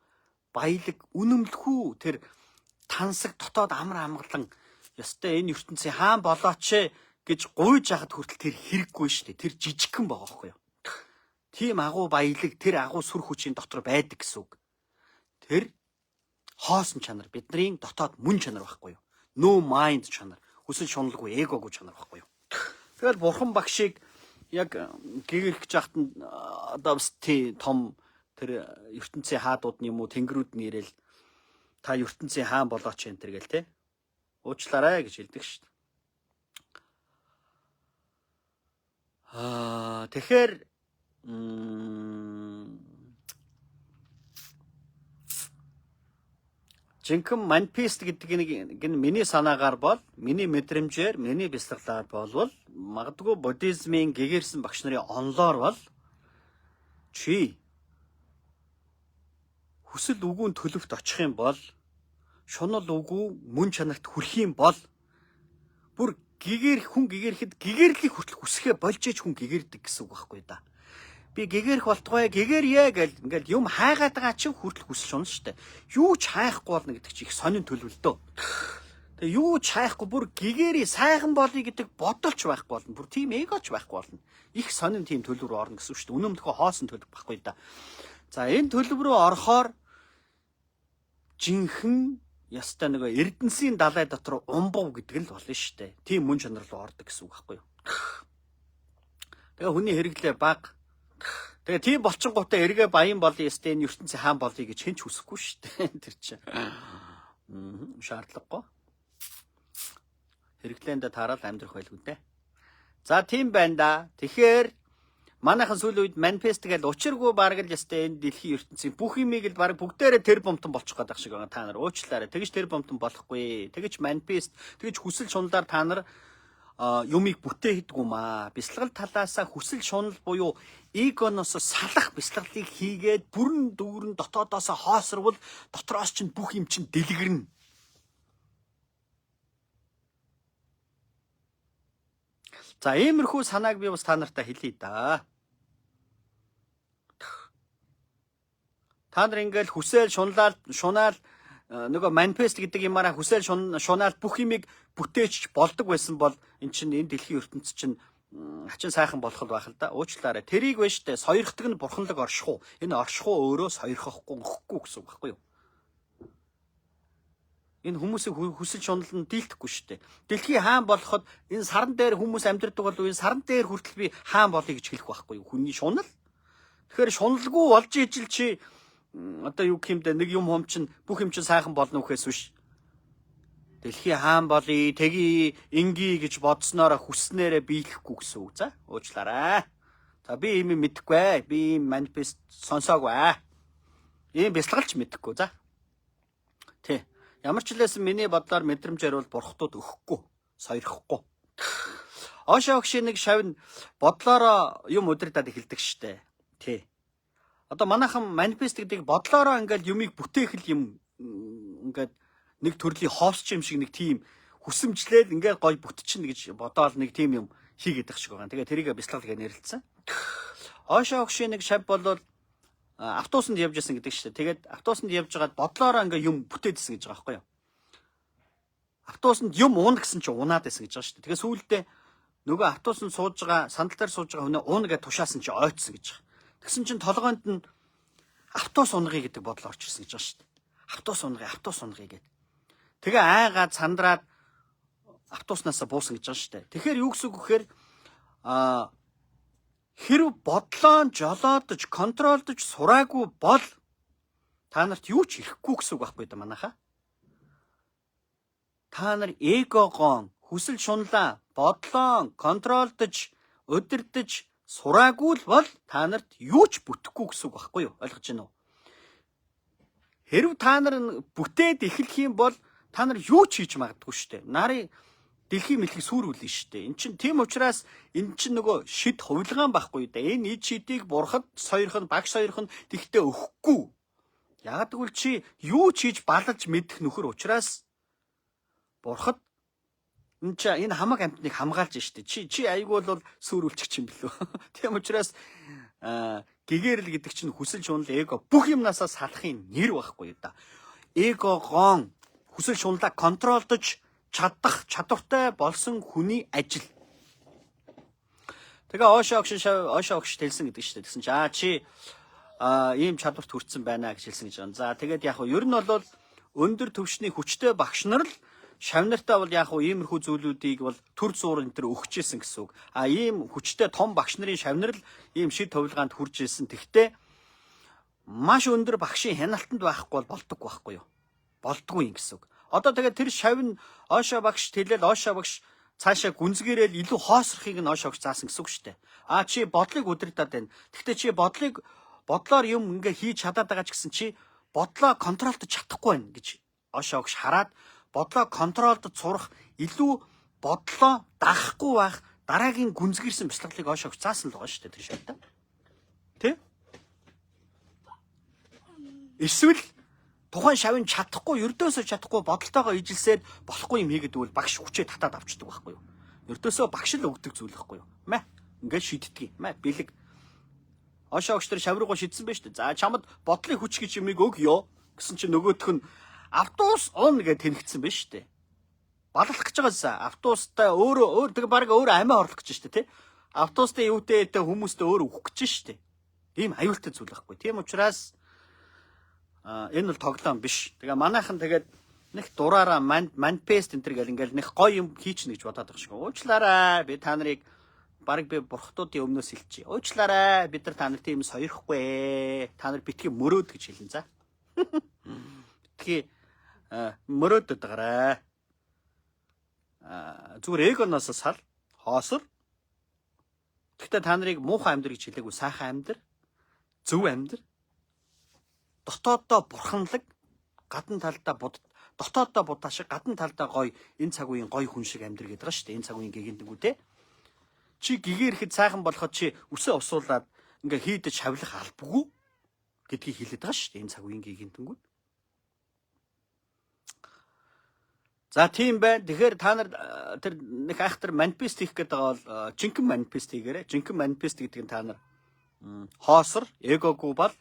S1: баялаг, үнэмлэхүү тэр тансаг дотоод амар амгалан ёстой энэ ертөнцийн хаан болооч гэж гуйж яхад хүртэл тэр хэрэггүй шүү дээ. Тэр жижигхэн байгаа байхгүй юу? Тийм агуу баялаг, тэр агуу сүр хүчийн дотор байдаг гэсэн үг. Тэр хоосон чанар, бидний дотоод мөн чанар байхгүй юу? No mind чанар, хүсэл шуналгүй, эгогүй чанар байхгүй юу? Тэгэл бурхан багшийг яг гээгэрх жахт нь одоо бас том тэр ертөнцийн хаадууд нь юм уу тэнгэрүүд нь ирээл та ертөнцийн хаан болооч энэ төр гэл те. Уучлаарай гэж хэлдэг шүү дээ. Тэгэхээр жинхэнэ манифест гэдэг нэг миний санаагаар бол, миний мэдрэмжээр, миний бяцлаглаар болвол магадгүй буддизмын гэгэрсэн багш нарын онлоор бол чи хүсэл үгүүн төлөвт очих юм бол, шунал үгүү мөн чанарт хүрэх юм бол бүр хүн гэгэрэхэд гэгэрлийг хүртэл хүсэхэ болж ич хүн гэгэрдэг гэсэн үг байхгүй да. Би гэгэрх болтгой, гэгэрье гэл ингээл юм хайгаад байгаа чинь хүртэл хүсэж унаа штэ. Юу ч хайхгүй болно гэдэг чи их сонин төлөвлөлтөө. Тэгээ юу ч хайхгүй бүр гэгэри сайхан болъё гэдэг бодолч байхгүй болно. Бүр тийм эгоч байхгүй болно. Их сонин тийм төлөв рүү орно гэсэн үг штэ. Үнэмлэхөө хоосон төлөв байхгүй да. За энэ төлөв рүү орохоор жинхэнэ ястай нөгөө эрдэнсийн далай дотор умбов гэдэг л болно штэ. Тийм мөн чанар руу ордог гэсэн үг байхгүй юу? Тэгээ хүний хэрэглээ баг. Тэгээ тийм болчингуудаа эргээ баян болъё ёстой энэ ертөнцийн хаан болъё гэж хэн ч хүсэхгүй штэ. Тэр чинь шаардлагагүй. Хэрэглээндээ таарал амьдрах байлгүй дээ. За тийм байна да. Тэгэхээр манайхан сүүлийн үед манифест гэж учиргүй бараг л ёстой энэ дэлхийн ертөнцийн бүх юмыг л бараг бүгдээрээ тэр бомтон болчих гээд байх шиг байгаа. Та нар уучлаарай. Тэгэж тэр бомтон болохгүй. Тэгэж манифест, тэгэж хүсэл шуналаар та нар юмыг бүтээдгүй маа. Бяцлал талаасаа хүсэл шунал буюу эгоноос салах бяцлаглыг хийгээд бүрэн дүүрэн дотоодоос хоосрвол дотроос чинь бүх юм чинь дэлгэрнэ. За иймэрхүү санааг би бас та нартай хэлье да. Та нар ингээл хүсэл шунаал нөгөө манифест гэдэг юмараа хүсэл шунаал бүх юмыг бүтээч болдог байсан бол эн чинь энэ дэлхийн ертөнц чинь хачин сайхан болох л байх л да. Уучлаарай. Тэрийг вэ штэ сойрхдаг нь бурханлаг оршихуу. Энэ оршихуу өөрөө сойрхохгүй гэсэн үг байхгүй юу? Энэ хүмүүсийн хүсэл шунал нь дийлдэхгүй штэ. Дэлхийн хаан болоход энэ саран дээр хүмүүс амьдардаг бол энэ саран дээр хүртэл би хаан болъё гэж хэлэх байхгүй юу? Хүний шунал. Тэгэхээр шуналгүй болж ижил чи одоо юу гэх юм бэ? Нэг юм чинь бүх юм чинь сайхан болно үхээс биш. Дэлхийн хаан болъё, тэги инги гэж бодсноор хүснээрээ биелэхгүй гэсэн үг. За, уучлаарай. За би ийм мэдэхгүй. Би ийм манифест сонсоогүй. Ийм бяцлагалч мэдэхгүй. За. Тэ. Ямар ч хэлсэн миний бодлоор мэдрэмжээр бол бурхтууд өгөхгүй, сойрхгүй. Оошоо өгшийн нэг шавь бодлороо юм удирдаад эхэлдэг штэ. Тий. Одоо манайхан манифест гэдэг бодлороо ингээл юмыг бүтээх л юм ингээд нэг төрлийн хоосч юм шиг нэг тийм хүсэмжлээд ингээд гой бүтчихнэ гэж бодоол нэг тийм юм хийгээд байх шиг байгаа. Тэгээ тэрийг бяцлал гэж нэрлэлсэн. Оошоо өгшийн нэг шавь бол автобусанд явж байсан гэдэг штэ. Тэгээд автобусанд явж байгаад бодлороо ингээ юм бүтээдсэн гэж байгаа байхгүй юу? Автобусанд юм уuna гэсэн чинь унаад байсан гэж байгаа штэ. Тэгээ сүүлдээ нөгөө автобусанд сууж байгаа, сандал дээр сууж байгаа хүн уuna гэж тушаасан чинь ойцсон гэж байгаа. Тэгсэн чинь толгойд нь автобус унгая гэдэг бодол орж ирсэн гэж байгаа штэ. Автобус унгая гэдэг. Тэгээ айгаад сандраад автобуснаас буусан гэж байгаа штэ. Тэгэхээр юу гэсэн үг гэхээр хэрв бодлоо жолоодож, контролдож сураагүй бол та нарт юу ч ирэхгүй гэсэн үг байхгүй да манайхаа. Та нар эгогоон, хүсэл шунлаа, бодлоо контролдож, удирдах сураагүй л бол та нарт юу ч бүтэхгүй гэсэн үг байхгүй юу? Ойлгож байна уу? Хэрв та нар бүтээд эхлэх юм бол та нар юу ч хийж магадгүй шүү дээ. Нарын дэлхийн мэлхийг сүрүүлнэ шүү дээ. Эн чинь тийм учраас эн чинь нөгөө шид хувилгаан байхгүй да. Энэ ид шидийг бурхад сойрхон, багш сойрхон тэгтээ өгөхгүй. Яг тэгвэл чи юу ч хийж балж мэдэх нөхөр учраас бурхад энэ хамаг амтныг хамгаалж штэ. Чи айгүй бол сүрүүлчих юм билүү. Тийм учраас гэгэрэл гэдэг чинь хүсэл шунал эго бүх юмнасаа салахын нэр байхгүй да. Эгогоон хүсэл шунлаа контролдож чадах чадвартай болсон хүний ажил. Тэгээ оошоо огш хэлсэн гэдэг шүү дээ. Тэгсэн чи ийм чадварт хүрсэн байна гэж хэлсэн гэж байна. За тэгээд яг нь ер нь бол өндөр төвшний хүчтэй багш нар л шавнартаа бол яг иймэрхүү зүйлүүдийг бол төр зуур энэ төр өгчээсэн гэсэн үг. Ийм хүчтэй том багш нарын шавнар л ийм шид товлгаанд хүрж ирсэн. Тэгтээ маш өндөр багшийн хяналтанд байхгүй бол болдоггүй байхгүй юу? Болдгүй юм гэсэн үг. Одоо тэгээд тэр шавь нь оошоо багш тэлэл оошоо багш цаашаа гүнзгээрэл илүү хоосрохыг нь оошоо багш заасан гэсэн үг шүү дээ. Чи бодлыг удирдаад байна. Гэхдээ чи бодлоор юм ингээ хийж чадаад байгаа ч гэсэн чи бодлоо контролдож чадахгүй байна гэж оошоо багш хараад бодлоо контролдож сурах илүү бодлоо дагахгүй байх дараагийн гүнзгийрсэн бяцлаглыг оошоо багш заасан л байгаа шүү дээ тэр шавьта. Тэ? Эсвэл тухайн шавь нь чадахгүй, ердөөсөө чадахгүй бодолтойгоо ижилсээд болохгүй юм хийгээд үл багш хүчээ татаад авчдаг байхгүй юу? Ердөөсөө багш л өгдөг зүйл байхгүй юу? Мэ ингээд шийддэг юм. Мэ бэлэг. Оошоо огч тэр шавь руугаа шидсэн байж тээ. За чамд бодлын хүч гэж юмыг өгё гэсэн чинь нөгөөх нь автобус уун гэж тэнэгцсэн байж тээ. Балах гэж байгаасаа автобустай өөр тэг баг өөр амиа орлох гэж штэ тий. Автобустай юутэй хүмүүстэй өөр өгөх гэж штэ. Ийм аюултай зүйл байхгүй. Тийм учраас энэ бол тоглоом биш. Тэгээ манайхан тэгээд нэг дураараа манифест энэ төр гэл ингээл нэг гоё юм хийчихнэ гэж бодоод байгаа шиг. Уучлаарай. Би та нарыг баг би бурхтуудын өмнөөс хэлчихье. Уучлаарай. Бид нар та нарт тийм сойрохгүй. Та нар битгий мөрөөд гэж хэлнэ за. Битгий мөрөөдөд гараа. Зүгээр эгоноос сал, хоосор. Гэхдээ та нарыг муухай амьдр гэж хэлээгүй, сайхан амьдр, зөв амьдр. Дотооддоо бурханлаг, гадна талдаа дотооддоо будаа шиг, гадна талдаа гоё, энэ цаг үеийн гоё хүн шиг амьдр гэдэг байгаа шүү дээ. Энэ цаг үеийн гэгэнтэнгүү те. Чи гэгээрэхэд сайхан болоход чи үсээ усуулаад ингээ хийдэж шавлах албагүй гэдгийг хэлээд байгаа шүү дээ. Энэ цаг үеийн гэгэнтэнгүүд. За тийм байна. Тэгэхээр та нар тэр нэг айхтар манифест хийх гэдэг бол жинхэнэ манифест хийгээрэй. Жинхэнэ манифест гэдэг нь та нар хоосор, эгогүй бол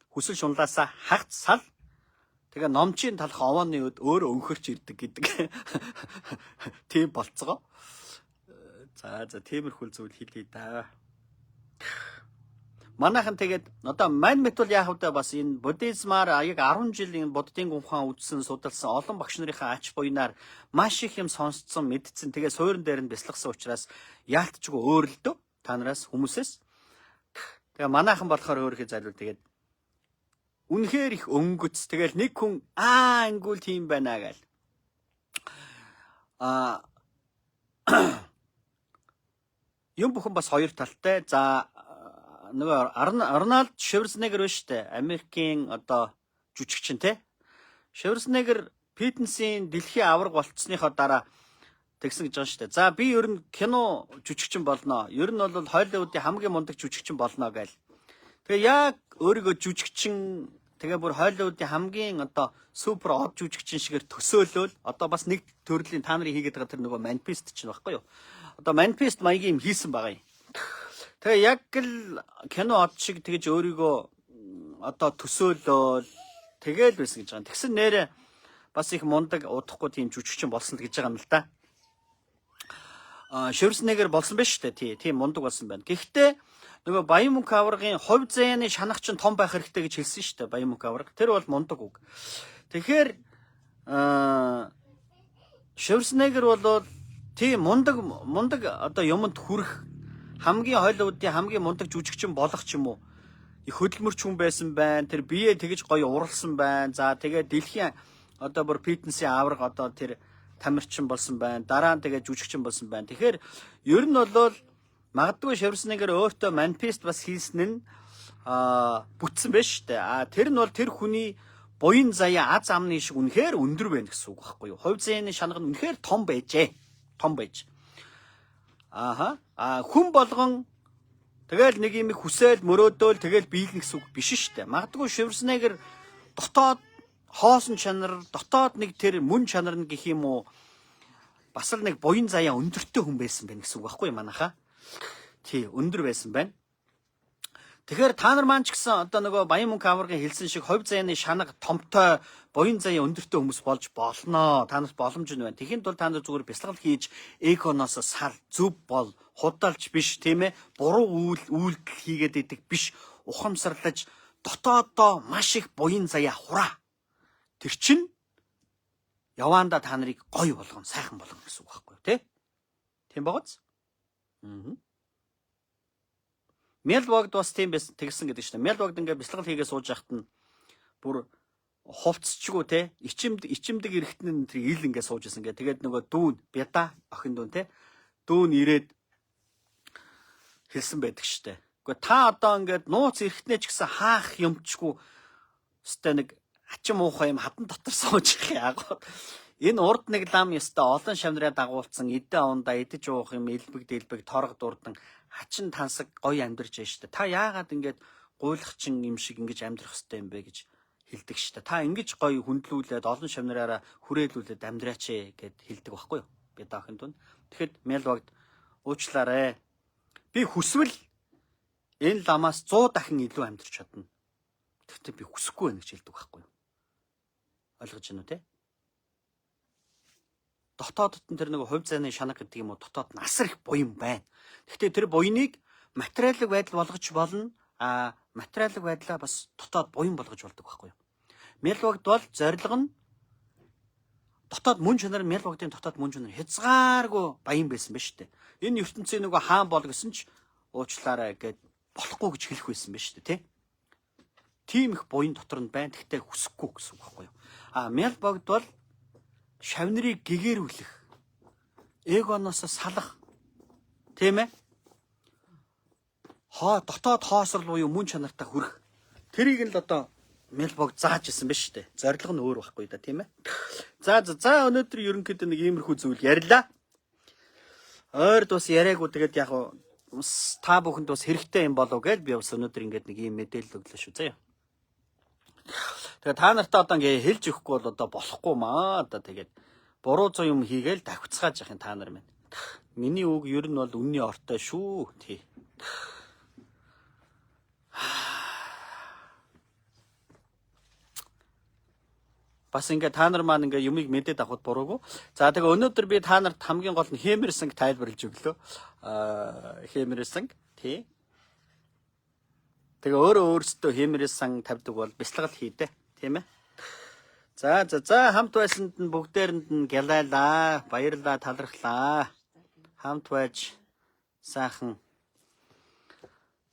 S1: хүсэл шунлаасаа хагц сал. Тэгээ номчийн талх овооны өд өөрөө өнхөрч ирдэг гэдэг. Тийм болцгоо. За тиймэрхүү зүйл хэлье да. Манайхан тэгээд одоо мань метал яах вэ бас энэ буддизмаар яг 10 жилийн буддийн гунхаан үзсэн судалсан олон багш нарынхаа ач буйнаар маш их юм сонсцсон мэдсэн. Тэгээ суурин дээр нь бяцлагсан учраас яалтчгүй өөрлөдөө та нараас хүмүүсээс. Тэгээ манайхан болохоор өөрийнхөө залуу тэгээд үнэхээр их өнгөц. Тэгэл нэг хүн ангуул тийм байна гээл. Юм бүхэн бас хоёр талтай. За нөгөө Арнольд Шварценеггер байна шүү дээ. Америкийн одоо жүжигчин те. Шварценеггер фитнесийн дэлхийн аварга болцсныхоо дараа Тэгсэн гэж байгаа шүү дээ. За би ер нь кино жүжигчин болно. Ер нь бол Холливуудын хамгийн мундаг жүжигчин болно гээл. Тэгээ яг өөрийгөө жүжигчин тэгээ бүр Холливуудын хамгийн одоо супер од жүжигчин шигээр төсөөлөөл одоо бас нэг төрлийн та нарын хийгээд байгаа тэр нөгөө манифест чинь баггүй юу? Одоо манифест маягийн юм хийсэн байгаа юм. Тэгээ яг л кино од шиг тэгэж өөрийгөө одоо төсөөлөөл тэгээл байсан гэж байгаа. Тэгсэн нэрэ бас их мундаг удахгүй тийм жүжигчин болсон гэж байгаа юм л да. Шварценеггер болсон байж шүү дээ. Тийм мундаг болсон байна. Гэхдээ нөгөө Баян мөнх аваргын хувь заяаны шанах чинь том байх хэрэгтэй гэж хэлсэн шүү дээ. Баян мөнх аварга. Тэр бол мундаг үг. Тэгэхээр Шварценеггер бол тийм мундаг одоо юмд хүрэх хамгийн Холливуудын хамгийн мундаг жүжигчин болох ч юм уу. Их хөдөлмөрч хүн байсан байна. Тэр бие тэгэж гоё уралсан байна. За тэгээд дэлхийн одоо бүр фитнесийн аварга одоо тэр тамирчин болсон байна. Дараа нь тэгээд жүжигчин болсон байна. Тэгэхээр ер нь бол магадгүй Шварценеггер өөртөө манифест бас хийсэн нь бүтсэн байж штэ. Тэр нь бол тэр хүний буян заяа аз амны шиг үнэхээр өндөр байна гэсэн үг байхгүй юу? Хувь заяаны шанага нь үнэхээр том байжээ. Том байж. Хүн болгон тэгэл нэг юм хүсэл мөрөөдөөл тэгэл биелнэ гэсэн үг биш штэ. Магадгүй Шварценеггер дотоод хоосон чанар, дотоод нэг тэр мөн чанар нь гэх юм уу бас л нэг буян заяа өндөртэй хүн байсан байх гэсэн үг байхгүй манайхаа. Тий, өндөр байсан байна. Тэгэхээр та нар маань ч гэсэн одоо нөгөө Баян мөнх аваргын хэлсэн шиг хувь заяаны шанага томтой, буян заяа өндөртэй хүмүүс болж болно. Та нарт боломж нь байна. Тэхийн тулд та нар зүгээр бясалгал хийж эгоноос сар зөв бол худалч биш тийм ээ. Буруу үйлдэл хийгээд идэг биш. Ухамсарлаж дотооддоо маш их буян заяа хураа. Тэр чин яваанда та нарыг гоё болгоно, сайхан болгоно гэсэн үг байхгүй юу, тий? Тийм багц? Мелбогд бас тийм байсан тэгсэн гэдэг чинь. Мелбогд ингээ бясалгал хийгээ сууж яхад нь бүр хувцсчгүй те ичимдэг эрэхтэн тэр ил ингээ сууж исэн гэ. Тэгээд нөгөө дүүн бяда охин дүүн те дүүн ирээд хэлсэн байдаг штэ. Гэхдээ та одоо ингээд нууц эрэхтнээ ч гэсэн хаах юмчгүй өстэй нэг ачим уухай юм хадан дотор сууж их яг. Энэ урд нэг лам ёстой олон шавнараа дагуулсан эдэн ундаа идэж уух юм элбэг дэлбэг торог дурдан хачин тансаг гоё амьдарч байна штэ. Та яагаад ингээд гуйлахчин юм шиг ингэж амьдрах хэвтэй юм бэ гэж хэлдэг штэ. Та ингэж гоё хүндлүүлээд олон шавнараараа хүрээлүүлээд амьдраач гэд хэлдэг байхгүй юу? Би даахын тун. Тэгэхэд Мелбогд уучлаарай. Би хүсвэл энэ ламаас 100 дахин илүү амьдарч чадна. Тэгэхдээ би хүсэхгүй байна гэж хэлдэг байхгүй юу? Ойлгож байна уу те? Дотоодд нь тэр нэг хувь заяаны шанаг гэдэг юм уу дотоод нь асар их буян байна. Гэхдээ тэр буяныг материалын байдал болгож болно. Материалын байдлаа бас дотоод буян болгож болдог байхгүй юу? Мелбогд бол зорилго нь дотоод мөн чанар Мелбогдын дотоод мөн чанар хязгааргүй баян байсан ба штэ. Энэ ертөнцийн нөгөө хаан бол гэсэн ч уучлаарай гэд болохгүй гэж хэлэх байсан ба штэ тий. Тийм их буян дотор нь байна. Гэхдээ хүсэхгүй гэсэн үг байхгүй юу? Мелбогд бол шавнырыг гэгэрүүлэх, эгоноос салах, тийм ээ? Дотоод хоосрол буюу мөн чанартай хүрэх. Тэрийг л одоо Мелбогд зааж исэн ба штэ. Зорилго нь өөр байхгүй да, тийм ээ? За өнөөдөр ерөнхийдөө нэг иймэрхүү зүйл ярьлаа. Ойрд бас яриаггүй тэгээд яг та бүхэнд бас хэрэгтэй юм болов гэж би бас өнөөдөр ингээд нэг ийм мэдээлэл өглөө шүү заяа. Тэгээ та нартаа одоо ингээ хэлж өгөхгүй бол одоо болохгүй маа. Одоо тэгээд буруу зүй юм хийгээл давхицгааж яхин та нар минь. Миний үг ер нь бол үнний ортой шүү. Тий. Бас ингээ та нар маань ингээ юмыг мэдээд авахд буруугүй. За тэгээ өнөөдөр би та нарт хамгийн гол нь Хэмерсанг тайлбарлаж өглөө. Хэмерсанг тий. Тэгээ өөрөөсөө Хэмерсэн тавьдаг бол бясалгал хийдэ, тийм ээ. За хамт байсанд нь бүгдээрэнд нь гялайлаа, баярлалаа, талархлаа. Хамт байж сайхан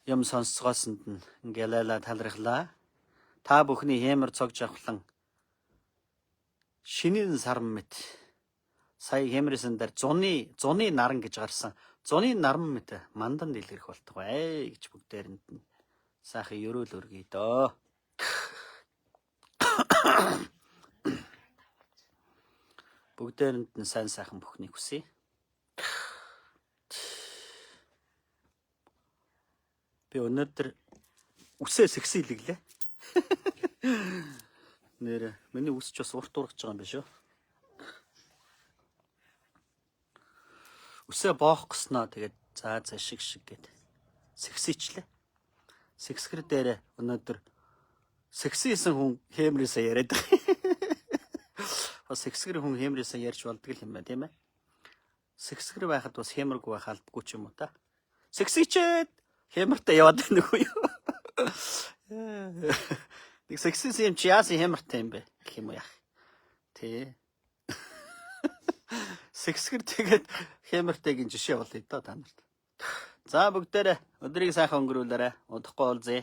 S1: юм сонсгоосонд нь гялайлаа, талархлаа. Та бүхний Хэмер цогж авахлан шинийн сарм мэт сая Хэмерсэн дээр зуны наран гэж гарсан. Зуны наран мэт мандан дэлгэрэх болтугай гэж бүгдээрэнд нь сайхан ерөөл өргөе дөө. Бүгдээрэнд нь сайн сайхан бүхнийг хүсье. Би өнөөдөр үсээ сэгсийлэглээ. Нэр миний үс ч бас урт ургаж байгаа юм биш үү? Үсээ боох гэсноо тэгээд за шиг гэд сэгсичлээ. Сэгсгэр дээр өнөөдөр сэгсийсэн хүн хэмрээсээ яриад байгаа. Бас сэгсгэр хүн хэмрээсээ ярьж болдго юм байна тийм ээ. Сэгсгэр байхад бас хэмэргүй байх албагүй ч юм уу та. Сэгсичээд хэмэртэй яваад байна уу юу? Нэг сэгсийсэн юм чи яасан хэмэртэй юм бэ гэх юм уу яах. Тэ. Сэгсгэр тэгээд хэмэртэйгийн жишээ болъё да та нарт. За бүгдээрээ өдрийг сайхан өнгөрүүлээрэй. Удахгүй уулзъя.